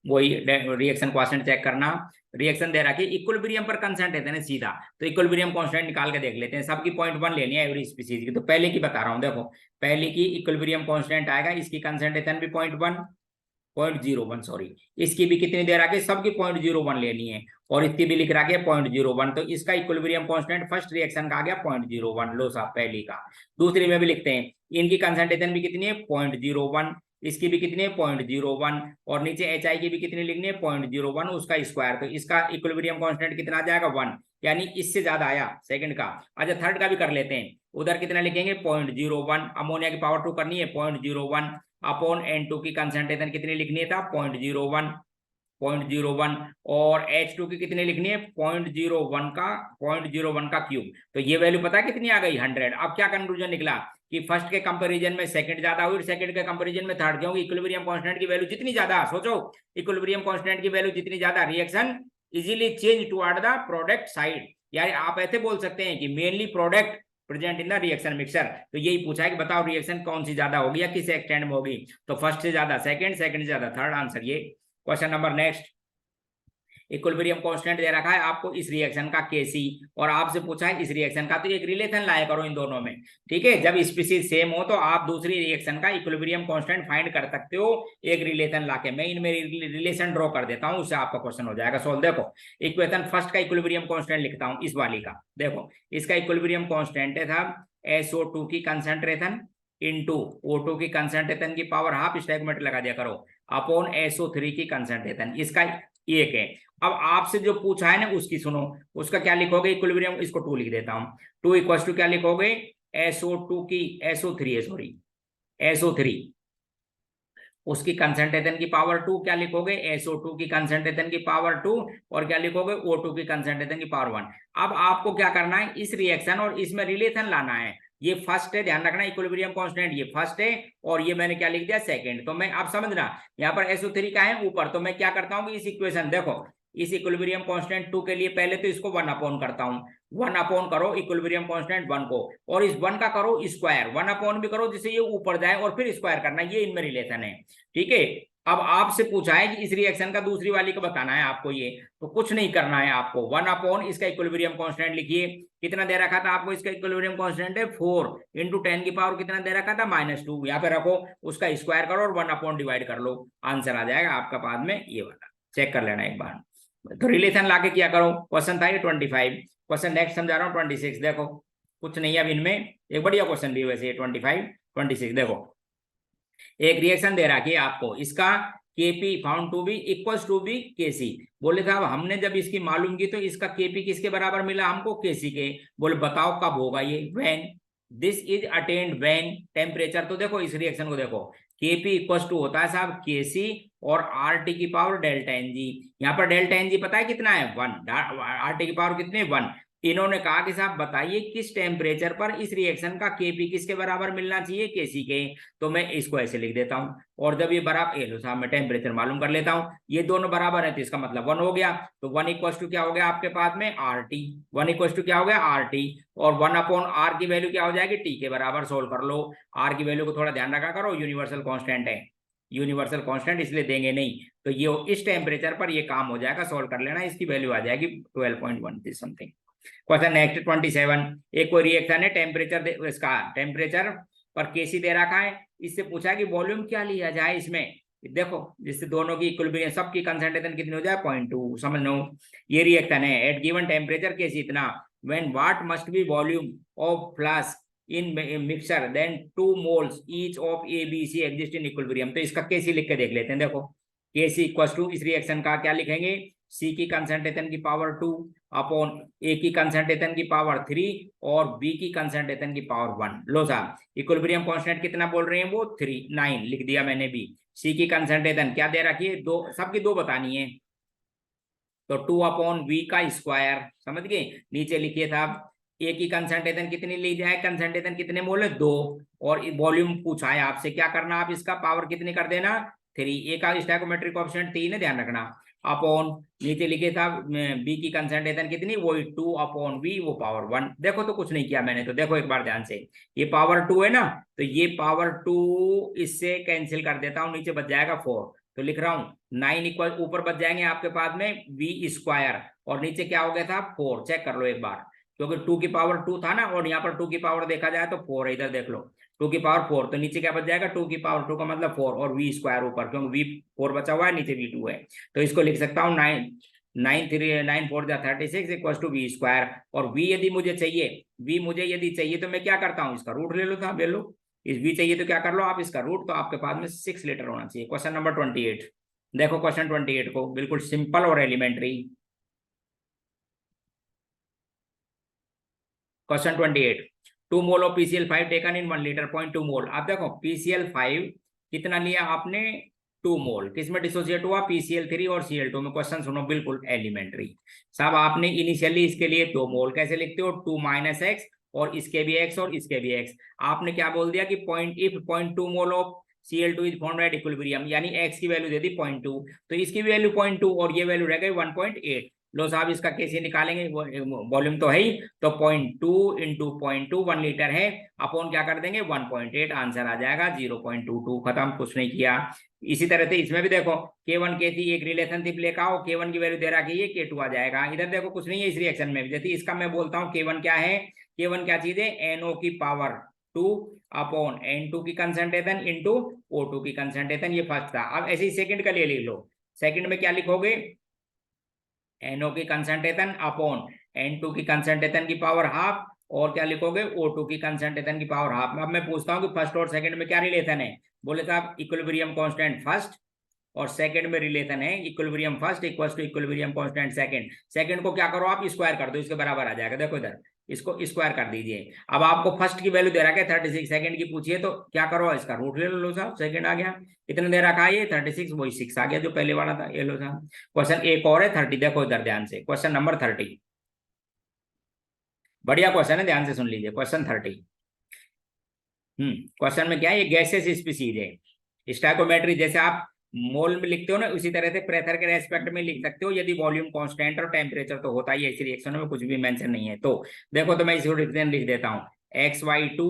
वही रिएक्शन कांस्टेंट चेक करना। रिएक्शन दे रहा है कि इक्विलिब्रियम पर कंस्टेंट रहते हैं सीधा, तो इक्विलिब्रियम कांस्टेंट निकाल के देख लेते हैं। सबकी 0.1 लेनी है एवरी स्पीसीज की। तो पहले की बता रहा हूं देखो, पहले की इक्विलिब्रियम कांस्टेंट आएगा, इसकी कंसंट्रेशन भी 0.01 सॉरी, इसकी भी कितनी दे रहा है? सबकी 0.01 लेनी है और इसकी भी लिख रहा है 0.01। तो इसका इक्विलिब्रियम कांस्टेंट फर्स्ट रिएक्शन का आ गया 0.01। लो साहब पहली का। दूसरी में भी लिखते हैं, इनकी कंसंट्रेशन भी कितनी है? 0.01, इसकी भी कितनी है? 0.01 और नीचे एच आई की भी कितनी लिखनी है? 0.01 उसका स्क्वायर। तो इसका इक्विलिब्रियम कांस्टेंट कितना आ जाएगा? 1, यानी इससे ज्यादा आया सेकंड का। अच्छा थर्ड का भी कर लेते हैं, उधर कितना लिखेंगे? 0.01। अमोनिया की पावर 2 करनी है 0.01 अपॉन N2 की कंसंट्रेशन कितनी लिखनी था? 0.01 और H2 की कितनी लिखनी है? 0.01 का क्यूब। तो ये वैल्यू पता है कितनी आ गई? 100। अब क्या कंक्लूजन निकला कि फर्स्ट के कंपैरिजन में सेकंड ज्यादा हुई, सेकंड के कंपैरिजन में थर्ड, क्योंकि इक्विलिब्रियम कांस्टेंट की वैल्यू जितनी ज्यादा, सोचो इक्विलिब्रियम कांस्टेंट की वैल्यू जितनी ज्यादा, reaction easily change toward the product side. यानी आप ऐसे बोल सकते हैं कि mainly product present in the reaction mixture. तो यही पूछा है कि बताओ रिएक्शन कौन सी ज्यादा होगी या किस एक्सटेंड में होगी। तो फर्स्ट से ज्यादा सेकंड, सेकंड से ज्यादा थर्ड, आंसर ये। Question number next, equilibrium constant दे रखा है आपको इस रिएक्शन का केसी और आपसे पूछा है इस रिएक्शन का, तो एक रिलेशन लाया करो इन दोनों में, ठीक है। जब स्पीसीज सेम हो तो आप दूसरी रिएक्शन का इक्विलिब्रियम कांस्टेंट फाइंड कर सकते हो एक रिलेशन लाके। मैं इनमें रिलेशन ड्रॉ कर देता हूं, उससे आपका क्वेश्चन हो जाएगा सोल्व। देखो इक्वेशन फर्स्ट का इक्विलिब्रियम कांस्टेंट लिखता हूं, इस वाली का देखो, इसका इक्विलिब्रियम कांस्टेंट है था SO2 की कंसंट्रेशन इनटू O2 की कंसंट्रेशन की पावर हाफ, स्टैगमेट लगा दिया करो, अपॉन SO3 की कंसंट्रेशन, इसका एक है। अब आपसे जो पूछा है ना उसकी सुनो, उसका क्या लिखोगे इक्विलिब्रियम? इसको 2 लिख देता हूं। 2 इक्वल्स टू क्या लिखोगे? SO2 की SO3 है सॉरी SO3 उसकी कंसंट्रेशन की पावर 2 क्या लिखोगे? SO2 की कंसंट्रेशन की पावर 2 और क्या लिखोगे? O2 की कंसंट्रेशन की पावर 1। अब आपको क्या करना है? इस रिएक्शन और इसमें रिलेशन लाना है। ये फर्स्ट है, ध्यान रखना इक्विलिब्रियम कांस्टेंट ये फर्स्ट है और ये मैंने क्या लिख दिया? सेकंड। तो मैं आप समझना यहाँ पर SO3 का है ऊपर, तो मैं क्या करता हूँ इस इक्वेशन देखो, इस इक्विलिब्रियम कांस्टेंट 2 के लिए पहले तो इसको 1 अपॉन करता हूं, 1 अपॉन करो इक्विलिब्रियम कांस्टेंट 1 को और इस 1 का करो स्क्वायर, 1 अपॉन भी करो जिससे ये ऊपर जाए और फिर स्क्वायर करना, ये इनमें रिलेशन है, ठीक है। अब आपसे पूछा है कि इस रिएक्शन का दूसरी वाली को बताना है आपको, ये तो कुछ नहीं करना है आपको, 1 अपॉन इसका इक्विलिब्रियम कांस्टेंट लिखिए, कितना दे रखा था आपको? इसका इक्विलिब्रियम कांस्टेंट है 4 इंटू 10 की पावर कितना दे रखा था? -2। यहाँ पे रखो, उसका स्क्वायर करो और 1 अपॉन डिवाइड कर लो, आंसर आ जाएगा आपका बाद में ये वाला, चेक कर लेना एक बार। तो रिलेशन लाके क्या करो, क्वेश्चन था ये 25, क्वेश्चन नेक्स्ट समझा रहा हूँ 26। देखो कुछ नहीं है अब इनमें, एक बढ़िया क्वेश्चन भी वैसे 25 26। देखो एक रिएक्शन दे रखी है आपको, इसका KP found to be equals to be KC. बोले साहब हमने जब इसकी मालूम की तो इसका केपी किसके बराबर मिला हमको, केसी के। बोले बताओ कब होगा ये, when this is attend when temperature. तो देखो इस रिएक्शन को देखो, केपी इक्वल्स टू होता है साहब केसी और आर टी की पावर डेल्टा एन जी। यहाँ पर डेल्टा एन जी पता है कितना है, 1। आर टी की पावर कितने, 1। इन्होंने कहा कि साहब बताइए किस टेम्परेचर पर इस रिएक्शन का केपी किसके बराबर मिलना चाहिए, केसी के। तो मैं इसको ऐसे लिख देता हूं, और जब ये बराबर, ये लो साहब मैं टेम्परेचर मालूम कर लेता हूं, ये दोनों बराबर है तो इसका मतलब 1 हो गया। तो 1 इक्वल टू क्या हो गया आपके पास में, आर टी। 1 इक्वल टू क्या हो गया, आर टी। और 1 अपॉन आर की वैल्यू क्या हो जाएगी, टी के बराबर। सोल्व कर लो। आर की वैल्यू को थोड़ा ध्यान रखा करो, यूनिवर्सल कांस्टेंट है, यूनिवर्सल कांस्टेंट इसलिए देंगे नहीं। तो ये इस टेम्परेचर पर ये काम हो जाएगा, सोल्व कर लेना, इसकी वैल्यू आ जाएगी 12.1 समथिंग। Question next 27। एक कोई रिएक्शन है, टेम्परेचर इसका टेम्परेचर पर केसी दे रखा है, इससे पूछा कि वॉल्यूम क्या लिया जाए इसमें। देखो जिससे दोनों की इक्विलिब्रियम, सबकी कंसंट्रेशन कितनी हो जाए, 0.2 समझ लो। ये रिएक्शन है, एट गिवन टेम्परेचर केसी इतना, when what must be volume of flask in mixture then 2 moles each of A B C exist in equilibrium. तो इसका केसी लिख के देख लेते हैं। देखो केसी इक्वल टू, इस रिएक्शन का क्या लिखेंगे, सी की कंसंट्रेशन की पावर 2 अपॉन ए की कंसंट्रेशन की पावर 3 और बी की कंसंट्रेशन की पावर 1। लो साहब इक्विलिब्रियम कांस्टेंट कितना बोल रहे हैं वो, 3 9 लिख दिया मैंने भी। सी की कंसंट्रेशन क्या दे रखी है, 2, सबकी 2 बतानी है, तो 2 अपॉन वी का स्क्वायर, समझ गए। नीचे लिखिए साहब ए की कंसंट्रेशन कितनी ली जाए, कंसंट्रेशन कितने मोल है, 2, और वॉल्यूम पूछा है आपसे, क्या करना आप इसका पावर कितनी कर देना, 3। ए का स्टैकोमेट्रिक कोएफिशिएंट 3 है, ध्यान रखना। अपॉन नीचे लिखे था बी की कंसंट्रेशन कितनी, वही 2 अपॉन वी, वो पावर 1। देखो तो कुछ नहीं किया मैंने, तो देखो एक बार ध्यान से, ये पावर 2 है ना, तो ये पावर 2 इससे कैंसिल कर देता हूं, नीचे बच जाएगा 4। तो लिख रहा हूं 9 इक्वल, ऊपर बच जाएंगे आपके पास में वी स्क्वायर, और नीचे क्या हो गया था 4। चेक कर लो एक बार, क्योंकि 2 की पावर 2 था ना, और यहाँ पर 2 की पावर देखा जाए तो 4 है, इधर देख लो 2 की पावर 4, तो नीचे क्या बच जाएगा 2 की पावर 2 का मतलब 4, और वी स्क्वायर ऊपर, क्योंकि वी 4 बचा हुआ है, नीचे वी 2 है। तो इसको लिख सकता हूँ 9 4 36 इक्वल टू वी स्क्वायर। और वी यदि मुझे चाहिए, वी मुझे यदि चाहिए तो मैं क्या करता हूँ, इसका रूट ले लो था, ले लो। इस वी चाहिए तो क्या कर लो आप, इसका रूट, तो आपके पास में 6 लीटर होना चाहिए। Question number 28। देखो क्वेश्चन 28 को, बिल्कुल सिंपल और elementary. Question 28, 2 mole of PCl5 taken in 1 litre 0.2 mole. आप देखो PCl5 कितना लिया आपने, 2 मोल, किसमें डिसोसिएट हुआ, PCl3 और Cl2 में। क्वेश्चन सुनो बिल्कुल एलिमेंट्री साहब, आपने इनिशियली इसके लिए 2 मोल, कैसे लिखते हो, 2 माइनस एक्स, और इसके भी एक्स और इसके भी एक्स। आपने क्या बोल दिया कि if 0.2 mole of Cl2 is found at equilibrium, यानी एक्स की वैल्यू दे दी 0.2, तो इसकी वैल्यू 0.2 और ये वैल्यू रह गई 1.8। लो साहब इसका कैसे निकालेंगे, वॉल्यूम तो है ही, तो 0.2 इंटू 0.2 1 लीटर है, अपॉन क्या कर देंगे 1.8, आंसर आ जाएगा 0.22। खत्म, कुछ नहीं किया। इसी तरह से इसमें भी देखो K1 K3 एक रिलेशनशिप लेकर आओ, K1 की वैल्यू दे रहा है, ये K2 आ जाएगा। इधर देखो कुछ नहीं है इस रिएक्शन में, जैसे इसका मैं बोलता हूँ K1 क्या है, K1 क्या चीज है, NO की पावर 2 अपॉन N2 की कंसंट्रेशन इंटू O2 की कंसंट्रेशन, ये फर्स्ट था। अब ऐसे ही सेकंड का ले लो, सेकंड में क्या लिखोगे, NO की कंसंट्रेशन अपॉन N2 की कंसंट्रेशन की पावर हाफ, और क्या लिखोगे O2 की कंसंट्रेशन की पावर हाफ। अब मैं पूछता हूँ कि फर्स्ट और सेकंड में क्या रिलेशन है, बोले साहब इक्विलिब्रियम कांस्टेंट फर्स्ट, और सेकंड में रिलेशन है equilibrium first equals to equilibrium constant second. Second को क्या करो आप, स्क्वायर कर दो, इसके बराबर आ जाएगा। देखो इधर इसको स्क्वायर कर दीजिए। अब आपको फर्स्ट की वैल्यू दे रखा है 36, सेकंड की पूछिए तो क्या करो, इसका रूट ले लो साहब, सेकंड आ गया। इतना दे रखा है ये 36, वही 6 आ गया जो पहले वाला था, ये लो साहब। क्वेश्चन एक और है 30, देखो इधर ध्यान से, क्वेश्चन नंबर 30, बढ़िया क्वेश्चन है, ध्यान से सुन लीजिए क्वेश्चन 30। क्वेश्चन में क्या है, ये गैसेस स्पीसीज है, स्टैकोमेट्री जैसे आप मोल में लिखते हो ना, उसी तरह से प्रेशर के रेस्पेक्ट में लिख सकते हो, यदि वॉल्यूम कांस्टेंट और टेम्परेचर तो होता ही है, इस रिएक्शन में कुछ भी मेंशन नहीं है। तो देखो, तो मैं इसको लिख देता हूँ XY2,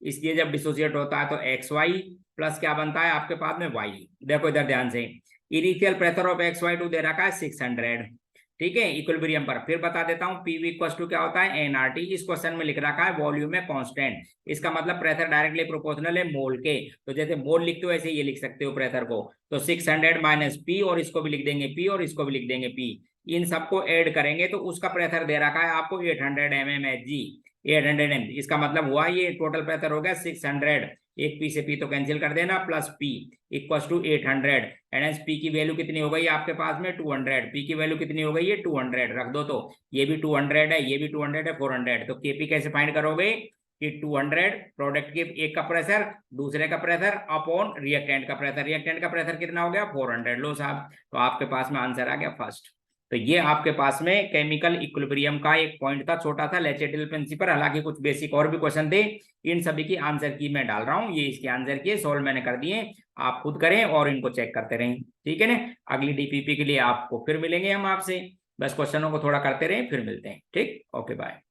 इसलिए जब डिसोसिएट होता है तो XY प्लस क्या बनता है आपके पास में Y। देखो इधर ध्यान से, इनिशियल प्रेशर ऑफ XY2 दे रखा है 600, ठीक है, इक्विलिब्रियम पर। फिर बता देता हूँ पीवी इक्वल टू क्या होता है, एनआरटी। इस क्वेश्चन में लिख रखा है वॉल्यूम में कांस्टेंट, इसका मतलब प्रेशर डायरेक्टली प्रोपोर्शनल है मोल के। तो जैसे मोल लिखते हो ऐसे ये लिख सकते हो प्रेशर को। तो 600 माइनस पी, और इसको भी लिख देंगे पी, और इसको भी लिख देंगे पी। इन सबको ऐड करेंगे तो उसका प्रेशर दे रखा है आपको 800 mmHg, 800 एम। इसका मतलब हुआ ये टोटल प्रेशर हो गया 600। एक पी से पी तो कैंसिल कर देना, plus P equal to 800। And P की वैल्यू कितनी हो गई आपके पास में 200। पी की वैल्यू कितनी हो गई है 200, रख दो। तो ये भी 200 है, ये भी 200 है, 400। तो केपी कैसे फाइंड करोगे कि 200 प्रोडक्ट के एक का प्रेशर, दूसरे का प्रेशर अपॉन रिएक्टेंट का प्रेशर। रिएक्टेंट का प्रेशर कितना हो गया 400। लो साहब, तो आपके पास में आंसर आ गया फर्स्ट। तो ये आपके पास में केमिकल इक्विलिब्रियम का एक पॉइंट था, छोटा सा लेचेटिल प्रिंसिपल। हालांकि कुछ बेसिक और भी क्वेश्चन थे, इन सभी की आंसर की मैं डाल रहा हूँ। ये इसके आंसर किए, सोल्व मैंने कर दिए, आप खुद करें और इनको चेक करते रहें। ठीक है ना, अगली डीपीपी के लिए आपको फिर मिलेंगे हम आपसे। बस क्वेश्चनों को थोड़ा करते रहें, फिर मिलते हैं। ठीक, ओके बाय।